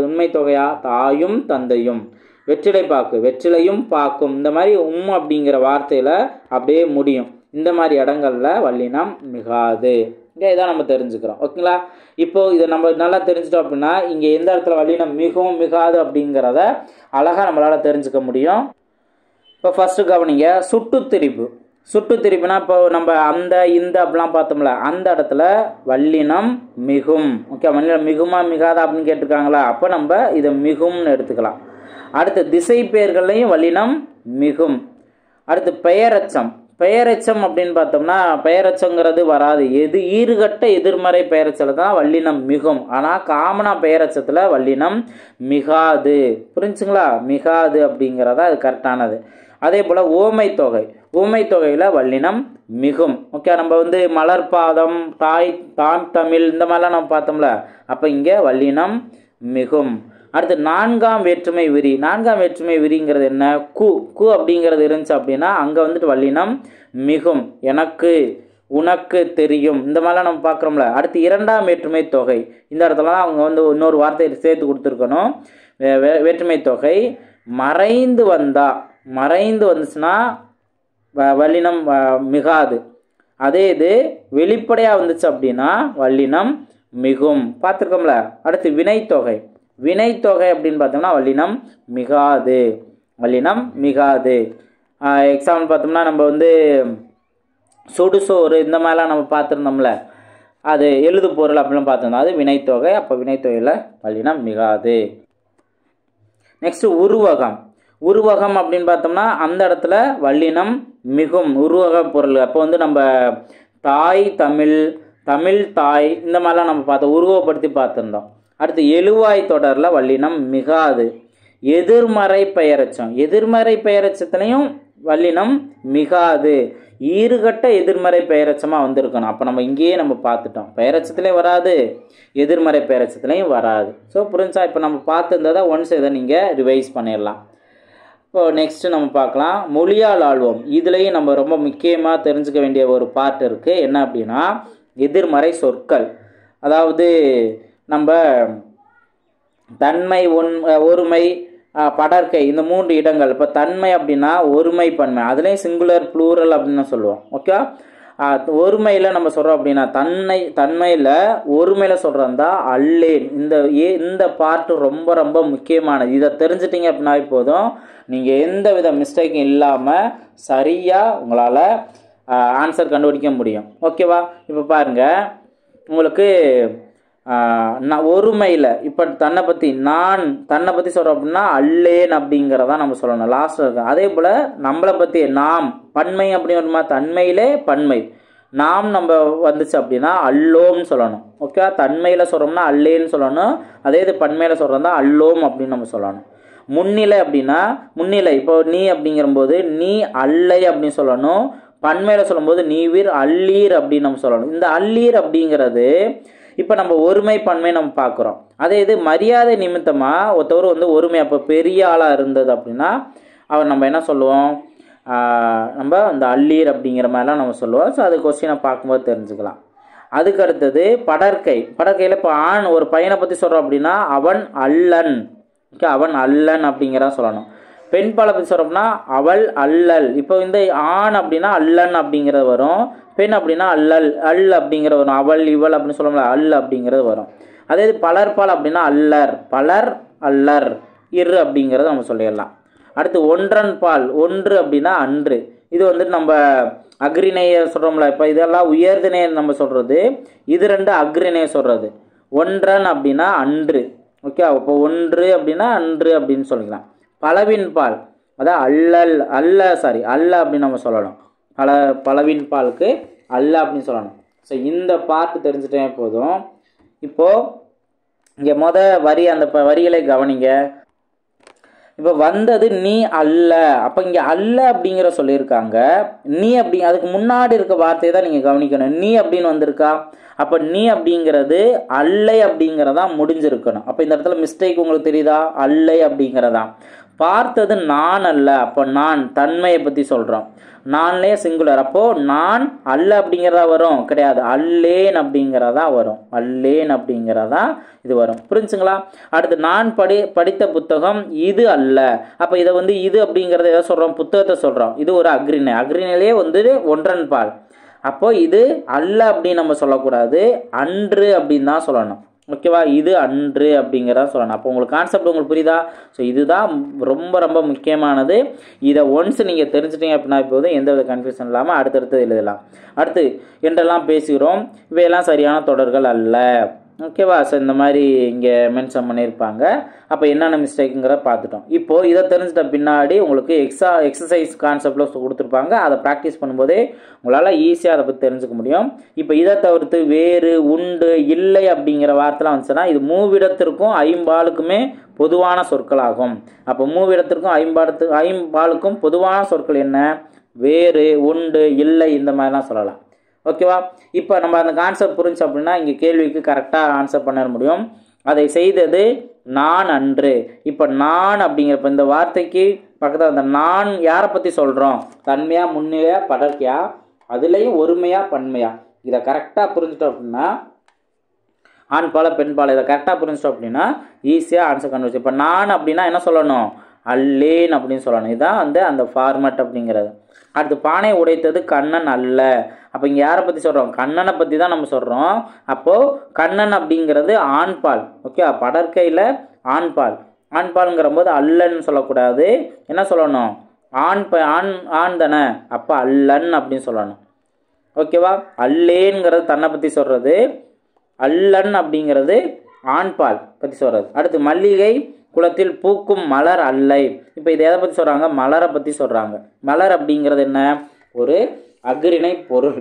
Speaker 1: உண்மை தொகையா? தாயும் தந்தையும். வெற்றிலை பாக்கு, வெற்றிலையும் பாக்கும், இந்த மாதிரி அப்படிங்கிற வார்த்தையில் அப்படியே முடியும். இந்த மாதிரி இடங்கள்ல வல்லினம் மிகாது. இங்கே இதான் நம்ம தெரிஞ்சுக்கிறோம். ஓகேங்களா? இப்போ இதை நம்ம நல்லா தெரிஞ்சிட்டோம் அப்படின்னா இங்கே எந்த இடத்துல வல்லினம் மிகவும் மிகாது அப்படிங்கிறத அழகாக நம்மளால் தெரிஞ்சுக்க முடியும். இப்போ ஃபஸ்ட்டு கவனிங்க, சுட்டுத்திரிப்பு. சுட்டுத்திரிப்புனா இப்போ நம்ம அந்த இந்த அப்படிலாம் பார்த்தோம்ல, அந்த இடத்துல வல்லினம் மிகும். ஓகே, வல்லினம் மிகுமா மிகாதா அப்படின்னு கேட்டிருக்காங்களா? அப்போ நம்ம இதை மிகும்னு எடுத்துக்கலாம். அடுத்து திசை பெயர்கள்லையும் வல்லினம் மிகும். அடுத்து பெயரச்சம். பெயரச்சம் அப்படின்னு பார்த்தோம்னா பெயரச்சங்கிறது வராது. ஈறுகட்ட எதிர்மறை பெயரச்சல தான் வல்லினம் மிகும். ஆனால் காமனா பெயரச்சத்தில் வல்லினம் மிகாது. புரிஞ்சுங்களா? மிகாது அப்படிங்கிறதா அது கரெக்டானது. அதே போல் ஓமை தொகை. ஓமை தொகையில் வல்லினம் மிகும். ஓகே, நம்ம வந்து மலர்பாதம், தாம் தமிழ், இந்த மாதிரிலாம் நம்ம பார்த்தோம்ல, அப்போ இங்கே வல்லினம் மிகும். அடுத்து 4ஆம் வேற்றுமை விரி. 4ஆம் வேற்றுமை விரிங்கிறது என்ன? கு அப்படிங்கிறது இருந்துச்சு அப்படின்னா அங்கே வந்துட்டு வல்லினம் மிகும். எனக்கு, உனக்கு தெரியும், இந்த மாதிரிலாம் நம்ம பார்க்குறோம்ல. அடுத்து 2ஆம் வேற்றுமை தொகை. இந்த இடத்துலலாம் அவங்க வந்து இன்னொரு வார்த்தையை சேர்த்து கொடுத்துருக்கணும். வேற்றுமை தொகை மறைந்து வந்துச்சுன்னா வல்லினம் மிகாது. அதே இது வெளிப்படையாக வந்துச்சு அப்படின்னா வல்லினம் மிகும். பார்த்துருக்கோம்ல. அடுத்து வினைத்தொகை. வினைத்தொகை அப்படின்னு பார்த்தோம்னா வல்லினம் மிகாது. எக்ஸாம்பிள் பார்த்தோம்னா நம்ம வந்து சுடுசோறு, இந்த மாதிரிலாம் நம்ம பார்த்துருந்தோம்ல, அது எழுது பொருள் அப்படிலாம் பார்த்துருந்தோம், அது வினைத்தொகை. அப்போ வினைத்தொகையில் வல்லினம் மிகாது. நெக்ஸ்ட்டு உருவகம் அப்படின்னு பார்த்தோம்னா அந்த இடத்துல வல்லினம் மிகும். உருவக பொருள். அப்போ வந்து நம்ம தாய் தமிழ், தமிழ் தாய், இந்த மாதிரிலாம் நம்ம பார்த்தோம், உருவப்படுத்தி பார்த்துருந்தோம். அடுத்து எழுவாய் தொடரில் வல்லினம் மிகாது. எதிர்மறை பெயரச்சத்துலையும் வல்லினம் மிகாது. ஈறுகட்ட எதிர்மறை பெயரச்சமாக வந்திருக்கணும். அப்போ நம்ம இங்கேயே நம்ம பார்த்துட்டோம், பெயரச்சத்துலேயும் வராது, எதிர்மறை பெயரச்சத்துலையும் வராது. ஸோ புரிஞ்சா? இப்போ நம்ம பார்த்துருந்ததை ஒன்ஸ் இதை நீங்கள் ரிவைஸ் பண்ணிடலாம். இப்போ நெக்ஸ்ட்டு நம்ம பார்க்கலாம் மொழியால் ஆழ்வோம். இதுலேயும் நம்ம ரொம்ப முக்கியமாக தெரிஞ்சுக்க வேண்டிய ஒரு பார்ட் இருக்குது. என்ன அப்படின்னா எதிர்மறை சொற்கள். அதாவது நம்ம தன்மை, ஒருமை, படர்க்கை, இந்த 3 இடங்கள். இப்போ தன்மை அப்படின்னா ஒருமை பன்மை, அதுலேயும் சிங்குலர் ப்ளூரல் அப்படின்னு சொல்லுவோம். ஓகே, ஒருமையில் நம்ம சொல்கிறோம் அப்படின்னா தன்மையில் ஒருமையில் சொல்கிறதா அல்லேன். இந்த பார்ட்டு ரொம்ப ரொம்ப முக்கியமானது. இதை தெரிஞ்சிட்டிங்க அப்படின்னா போதும், நீங்கள் எந்த வித மிஸ்டேக்கும் இல்லாமல் சரியாக உங்களால் ஆன்சர் கண்டுபிடிக்க முடியும். ஓகேவா? இப்போ பாருங்கள், உங்களுக்கு ஒருமையில் இப்போ தன்னை பற்றி சொல்கிறோம் அப்படின்னா அல்லேன் அப்படிங்கிறதான் நம்ம சொல்லணும், லாஸ்ட்டில் இருக்கு. அதே போல் நம்மளை பற்றி நாம், பன்மை அப்படின்னா தன்மையிலே பன்மை, நாம் நம்ம வந்துச்சு அப்படின்னா அல்லோம்னு சொல்லணும். ஓகே, தன்மையில் சொல்கிறோம்னா அல்லேன்னு சொல்லணும். அதே இது பன்மையில் சொல்கிறோம்னா அல்லோம் அப்படின்னு நம்ம சொல்லணும். முன்னிலை அப்படின்னா முன்னிலை, இப்போ நீ அப்படிங்கிறபோது நீ அல்லை அப்படின்னு சொல்லணும். பன்மையில் சொல்லும்போது நீவீர் அல்லீர் அப்படின்னு நம்ம சொல்லணும். இந்த அல்லீர் அப்படிங்கிறது இப்போ நம்ம ஒருமை பன்மை நம்ம பார்க்குறோம். அதே இது மரியாதை நிமித்தமாக ஒருத்தவர் வந்து ஒருமை, அப்போ பெரிய ஆளாக இருந்தது அப்படின்னா அவர் நம்ம என்ன சொல்லுவோம்? நம்ம அந்த அல்லீர் அப்படிங்கிற மாதிரிலாம் நம்ம சொல்லுவோம். ஸோ அது கொஸ்டினை பார்க்கும்போது தெரிஞ்சுக்கலாம். அதுக்கு அடுத்தது படற்கையில் இப்போ ஆண் ஒரு பையனை பற்றி சொல்கிறோம் அப்படின்னா அவன் அல்லன். ஓகே, அவன் அல்லன் அப்படிங்கிறதான் சொல்லணும். பெண் பாலை பற்றி சொல்கிறோம்னா அவள் அல்லல். இப்போ இந்த ஆண் அப்படின்னா அல்லன் அப்படிங்கிறது வரும், பெண் அப்படின்னா அல் அப்படிங்கிற வரும். அவள் இவள் அப்படின்னு சொல்லணும்ல, அல் அப்படிங்கிறது வரும். அதே இது பலர்பால் அப்படின்னா அல்லர், பலர் அல்லர், இரு அப்படிங்கிறத நம்ம சொல்லிடலாம். அடுத்து ஒன்றன் பால், ஒன்று அப்படின்னா அன்று. இது வந்துட்டு நம்ம அக்ரிணைய சொல்கிறோம்ல, இப்போ இதெல்லாம் உயர்திணைய நம்ம சொல்கிறது, இது 2 அக்ரிணைய சொல்கிறது. ஒன்றன் அப்படின்னா அன்று. ஓகே, இப்போ ஒன்று அப்படின்னா அன்று அப்படின்னு சொல்லிக்கலாம். பலவின் பால், அதான் அல்ல அப்படின்னு நம்ம சொல்லலாம். பலவின் பாலுக்கு அல்ல அப்படின்னு சொல்லணும். ஸோ இந்த பார்ட் தெரிஞ்சுட்டே போதும். இப்போது இங்கே வரி அந்த வரிகளை கவனிங்க. இப்போ வந்தது நீ அல்ல. அப்போ இங்கே அல்ல அப்படிங்கிற சொல்லியிருக்காங்க. நீ அதுக்கு முன்னாடி இருக்க வார்த்தையை தான் நீங்கள் கவனிக்கணும். நீ அப்படின்னு வந்திருக்கா. அப்போ நீ அப்படிங்கிறது அல்லை அப்படிங்கிறதா முடிஞ்சிருக்கணும். அப்போ இந்த இடத்துல மிஸ்டேக் உங்களுக்கு தெரியுதா? அல்லை அப்படிங்கிறதா பார்த்தது நான் அல்ல. அப்போ நான் தன்மையை பற்றி சொல்கிறோம். நான்லே சிங்குலர். அப்போது நான் அல்ல அப்படிங்கிறதா வரும் கிடையாது. அல்லேன் அப்படிங்கிறதா வரும். அல்லேன் அப்படிங்கிறதா இது வரும். புரிஞ்சுங்களா? அடுத்து நான் படித்த புத்தகம் இது அல்ல. அப்போ இதை இது அப்படிங்கிறத எதை சொல்கிறோம்? புத்தகத்தை சொல்கிறோம். இது ஒரு அக்ரிணை. அக்ரிணையிலே ஒன்றன் பால். அப்போ இது அல்ல அப்படின்னு நம்ம சொல்லக்கூடாது, அன்று அப்படின்னு தான் சொல்லணும். ஓகேவா? இது அன்று அப்படிங்கிறதா சொல்லணும். அப்போ உங்களுக்கு கான்செப்ட் உங்களுக்கு புரியுதா? ஸோ இதுதான் ரொம்ப ரொம்ப முக்கியமானது. இதை ஒன்ஸ் நீங்கள் தெரிஞ்சிட்டீங்க அப்படின்னா இப்போது எந்த வித கன்ஃபியூஷன் இல்லாமல் அடுத்தடுத்து எழுதலாம். அடுத்து என்றெல்லாம் பேசுகிறோம், இவையெல்லாம் சரியான தொடர்கள் அல்ல. ஓகேவா? ஸோ இந்த மாதிரி இங்கே மென்ஷன் பண்ணியிருப்பாங்க. அப்போ என்னென்ன மிஸ்டேக்குங்கிற பார்த்துட்டோம். இப்போது இதை தெரிஞ்சிட்ட பின்னாடி உங்களுக்கு எக்ஸசைஸ் கான்செப்டில் கொடுத்துருப்பாங்க. அதை ப்ராக்டிஸ் பண்ணும்போதே உங்களால் ஈஸியாக அதை பற்றி தெரிஞ்சுக்க முடியும். இப்போ இதை தவிர்த்து வேறு, உண்டு, இல்லை அப்படிங்கிற வார்த்தைலாம் வந்துச்சுன்னா இது மூவிடத்திற்கும் ஐம்பாலுக்குமே பொதுவான சொற்களாகும். அப்போ மூவிடத்திற்கும் ஐம்பாலுக்கும் பொதுவான சொற்கள் என்ன? வேறு, உண்டு, இல்லை, இந்த மாதிரிலாம் சொல்லலாம். ஓகேவா? இப்போ நம்ம அந்த கான்செப்ட் புரிஞ்சு அப்படின்னா இங்கே கேள்விக்கு கரெக்டாக ஆன்சர் பண்ண முடியும். அதை செய்தது நான் அன்று. இப்போ நான் அப்படிங்கிறப்ப இந்த வார்த்தைக்கு பக்கத்தில் அந்த நான் யாரை பற்றி சொல்கிறோம்? தன்மையா, முன்மையா, படர்க்கையா, அதுலேயும் ஒருமையா, பன்மையா? இதை கரெக்டாக புரிஞ்சுட்டோம் அப்படின்னா ஆண் பால பெண் பால இதை கரெக்டாக புரிஞ்சிட்டோம் அப்படின்னா ஈஸியாக ஆன்சர் கண்டுபிடிச்சு. இப்போ நான் அப்படின்னா என்ன சொல்லணும்? அல்லேன் அப்படின்னு சொல்லணும். இதுதான் அந்த ஃபார்மேட் அப்படிங்கிறது. அடுத்து பானை உடைத்தது கண்ணன் அல்ல. அப்போ இங்கே யாரை பற்றி சொல்கிறோம்? கண்ணனை பற்றி தான் நம்ம சொல்கிறோம். அப்போது கண்ணன் அப்படிங்கிறது ஆண்பால். ஓகே? படற்கையில் ஆண்பால். ஆண்பால்ங்கிற போது அல்லன்னு சொல்லக்கூடாது. என்ன சொல்லணும்? ஆண் தானே. அப்போ அல்லன் அப்படின்னு சொல்லணும். ஓகேவா? அல்லேங்கிறது தன்னை பற்றி சொல்கிறது, அல்லன் அப்படிங்கிறது ஆண்பால் பற்றி சொல்கிறது. அடுத்து மல்லிகை குளத்தில் பூக்கும் மலர் அல்லை. இப்போ இதை எதை பற்றி சொல்கிறாங்க? மலரை பற்றி சொல்கிறாங்க. மலர் அப்படிங்கிறது என்ன? ஒரு அக்ரிணை பொருள்.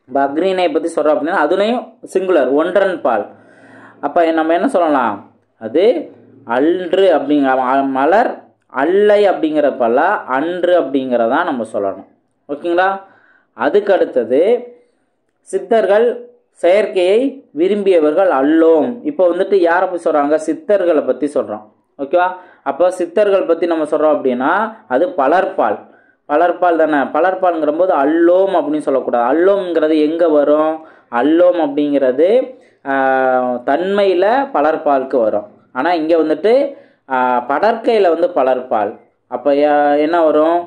Speaker 1: இப்போ அக்ரிணை பற்றி சொல்கிறோம் அப்படின்னா அதுலேயும் சிங்குலர், ஒன்றன் பால். அப்போ நம்ம என்ன சொல்லலாம்? அது அன்று அப்படிங்கிற மலர், அல்லை அப்படிங்கிறப்பல்ல அன்று அப்படிங்கிறதான் நம்ம சொல்லணும். ஓகேங்களா? அதுக்கு அடுத்தது சித்தர்கள் செயற்கையை விரும்பியவர்கள் அல்லோம். இப்போ யாரை பற்றி சொல்கிறாங்க? சித்தர்களை பற்றி சொல்கிறோம். ஓகேவா? அப்போ சித்தர்கள் பற்றி நம்ம சொல்கிறோம் அப்படின்னா அது பலர்பால். பலர்பால் தானே. பலர்பால்ங்கிற போது அல்லோம் அப்படின்னு சொல்லக்கூடாது. அல்லோம்ங்கிறது எங்கே வரும்? அல்லோம் அப்படிங்கிறது தன்மையில் பலர்பாலுக்கு வரும். ஆனால் இங்கே படற்கையில் பலர்பால். அப்போ என்ன வரும்?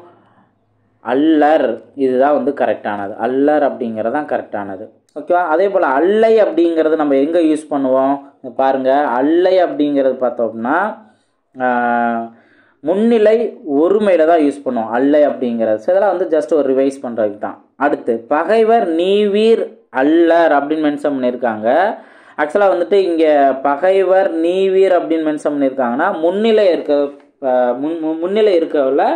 Speaker 1: அல்லர். இதுதான் கரெக்டானது. அல்லர் அப்படிங்கிறது தான் கரெக்டானது. ஓகேவா? அதே போல் அல்லை அப்படிங்கிறது நம்ம எங்கே யூஸ் பண்ணுவோம் பாருங்கள். அல்லை அப்படிங்கிறது பார்த்தோம்னா முன்னிலை ஒருமையில் தான் யூஸ் பண்ணுவோம் அல்லை அப்படிங்கிறது. ஸோ இதெல்லாம் ஜஸ்ட் ஒரு ரிவைஸ் பண்ணுறதுக்கு தான். அடுத்து பகைவர் நீவீர் அல்லர் அப்படின்னு மென்ஷன் பண்ணியிருக்காங்க. ஆக்சுவலாக இங்கே பகைவர் நீவீர் அப்படின்னு மென்ஷன் பண்ணியிருக்காங்கன்னா முன்னிலை இருக்கவில்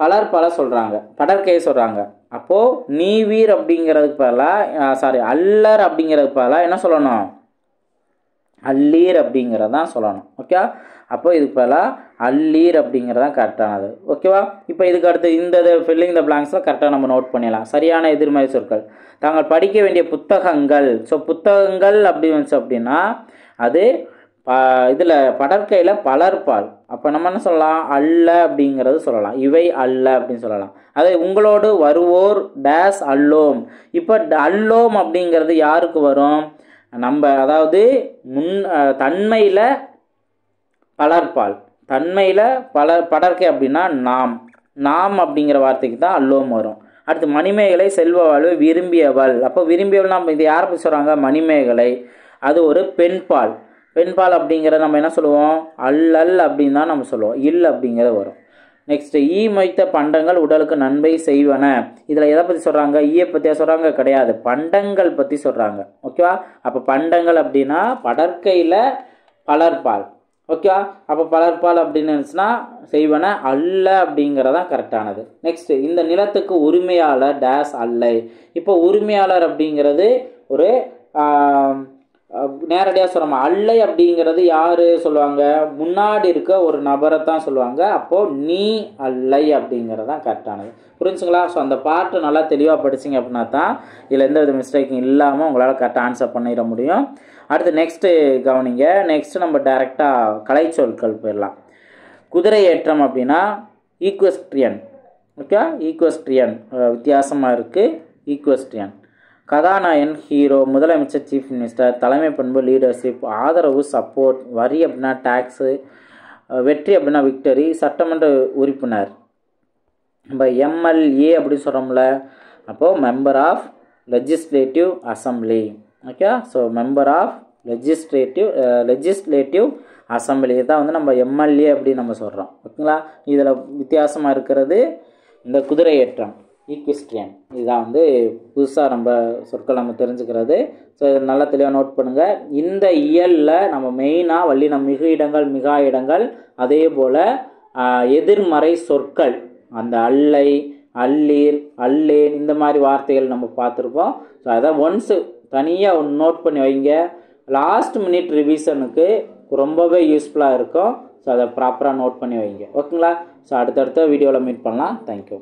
Speaker 1: பல சொல்கிறாங்க, படற்கையை சொல்கிறாங்க. அப்போது நீவீர் அப்படிங்கிறதுக்கு பதிலாக அல்லர் அப்படிங்கிறதுக்கு பதிலாக என்ன சொல்லணும்? அல்லீர் அப்படிங்கிறதான் சொல்லணும். ஓகே? அப்போ இதுக்கு பதிலாக அல்லீர் அப்படிங்கிறதான் கரெக்டானது. ஓகேவா? இப்போ இதுக்கு அடுத்து இந்த ஃபில்லிங் த பிளாங்க்ஸில் கரெக்டாக நம்ம நோட் பண்ணிடலாம். சரியான எதிர்மறை சொற்கள். தாங்கள் படிக்க வேண்டிய புத்தகங்கள். ஸோ புத்தகங்கள் அப்படின்னு வந்துச்சு அப்படின்னா அது இதில் படற்கையில் பலர்பால். அப்போ நம்ம என்ன சொல்லலாம்? அல்ல அப்படிங்கிறது சொல்லலாம். இவை அல்ல அப்படின்னு சொல்லலாம். அதே உங்களோடு வருவோர் டேஸ் அல்லோம். இப்போ அல்லோம் அப்படிங்கிறது யாருக்கு வரும்? நம்ம அதாவது தன்மையில் பலர்பால், தன்மையில் படற்கை அப்படின்னா நாம் அப்படிங்கிற வார்த்தைக்கு தான் அல்லோம் வரும். அடுத்து மணிமேகலை செல்வ வாழ்வு விரும்பியவள். அப்போ விரும்பியவள் நம்ம இது யாரை பற்றி சொல்கிறாங்க? மணிமேகலை. அது ஒரு பெண்பால். பெண்பால் அப்படிங்கிற நம்ம என்ன சொல்லுவோம்? அல்லல் அப்படின்னு தான் நம்ம சொல்லுவோம். இல் அப்படிங்கிறது வரும். நெக்ஸ்ட் ஈ மொய்த்த பண்டங்கள் உடலுக்கு நன்மை செய்வன. இதில் எதை பற்றி சொல்கிறாங்க? ஈயை பற்றியா சொல்கிறாங்க? கிடையாது, பண்டங்கள் பற்றி சொல்கிறாங்க. ஓகேவா? அப்போ பண்டங்கள் அப்படின்னா படற்கையில் பலர்பால். ஓகே. அப்போ பலர்பால் அப்படின்னு இருந்துச்சுன்னா செய்வன அல்ல அப்படிங்கிறதான் கரெக்டானது. நெக்ஸ்ட்டு, இந்த நிலத்துக்கு உரிமையாளர் டேஸ் அல்லை. இப்போ உரிமையாளர் அப்படிங்கிறது ஒரு நேரடியாக சொல்கிறோமா, அல்லை அப்படிங்கிறது யார் சொல்லுவாங்க, முன்னாடி இருக்க ஒரு நபரை தான் சொல்லுவாங்க. அப்போது நீ அல்லை அப்படிங்கிறது தான் கரெக்டானது. புரிஞ்சுங்களா? ஸோ அந்த பாட்டு நல்லா தெளிவாக படிச்சிங்க அப்படின்னா தான் இதில் எந்த வித மிஸ்டேக்கும் இல்லாமல் உங்களால் கரெக்டாக ஆன்சர் பண்ணிட முடியும். அடுத்து நெக்ஸ்ட்டு கவனிங்க. நெக்ஸ்ட்டு நம்ம டைரெக்டாக கலைச்சொற்கள் போயிடலாம். குதிரை ஏற்றம் அப்படின்னா ஈக்வெஸ்ட்ரியன். ஓகே, ஈக்வெஸ்ட்ரியன் வித்தியாசமாக இருக்குது. ஈக்வெஸ்ட்ரியன். கதாநாயகன் ஹீரோ, முதலமைச்சர் சீஃப் மினிஸ்டர், தலைமை பண்பு லீடர்ஷிப், ஆதரவு சப்போர்ட், வரி அப்படின்னா டேக்ஸு, வெற்றி அப்படின்னா விக்டரி, சட்டமன்ற உறுப்பினர். நம்ம எம்எல்ஏ அப்படின்னு சொல்கிறோம்ல, அப்போது member of legislative assembly. Okay, so member of legislative assembly தான் வந்து நம்ம எம்எல்ஏ அப்படின்னு நம்ம சொல்கிறோம். ஓகேங்களா? இதில் வித்தியாசமாக இருக்கிறது இந்த குதிரை ஏற்றம், ஈக்வெஸ்ட்ரியன். இதுதான் வந்து புதுசாக நம்ம சொற்கள் நம்ம தெரிஞ்சுக்கிறது. ஸோ இதை நல்லா தெளிவாக நோட் பண்ணுங்கள். இந்த இயலில் நம்ம மெயினாக வல்லினம் மிகு இடங்கள், மிகா இடங்கள், அதே போல் எதிர்மறை சொற்கள், அந்த அல்லை, அல்லீர், அல்லேன், இந்த மாதிரி வார்த்தைகள் நம்ம பார்த்துருப்போம். ஸோ அதை ஒன்ஸு தனியாக ஒன்று நோட் பண்ணி வைங்க. லாஸ்ட் மினிட் ரிவிஷனுக்கு ரொம்பவே யூஸ்ஃபுல்லாக இருக்கும். ஸோ அதை ப்ராப்பராக நோட் பண்ணி வைங்க. ஓகேங்களா? ஸோ அடுத்தடுத்த வீடியோவில் மீட் பண்ணலாம். தேங்க்யூ.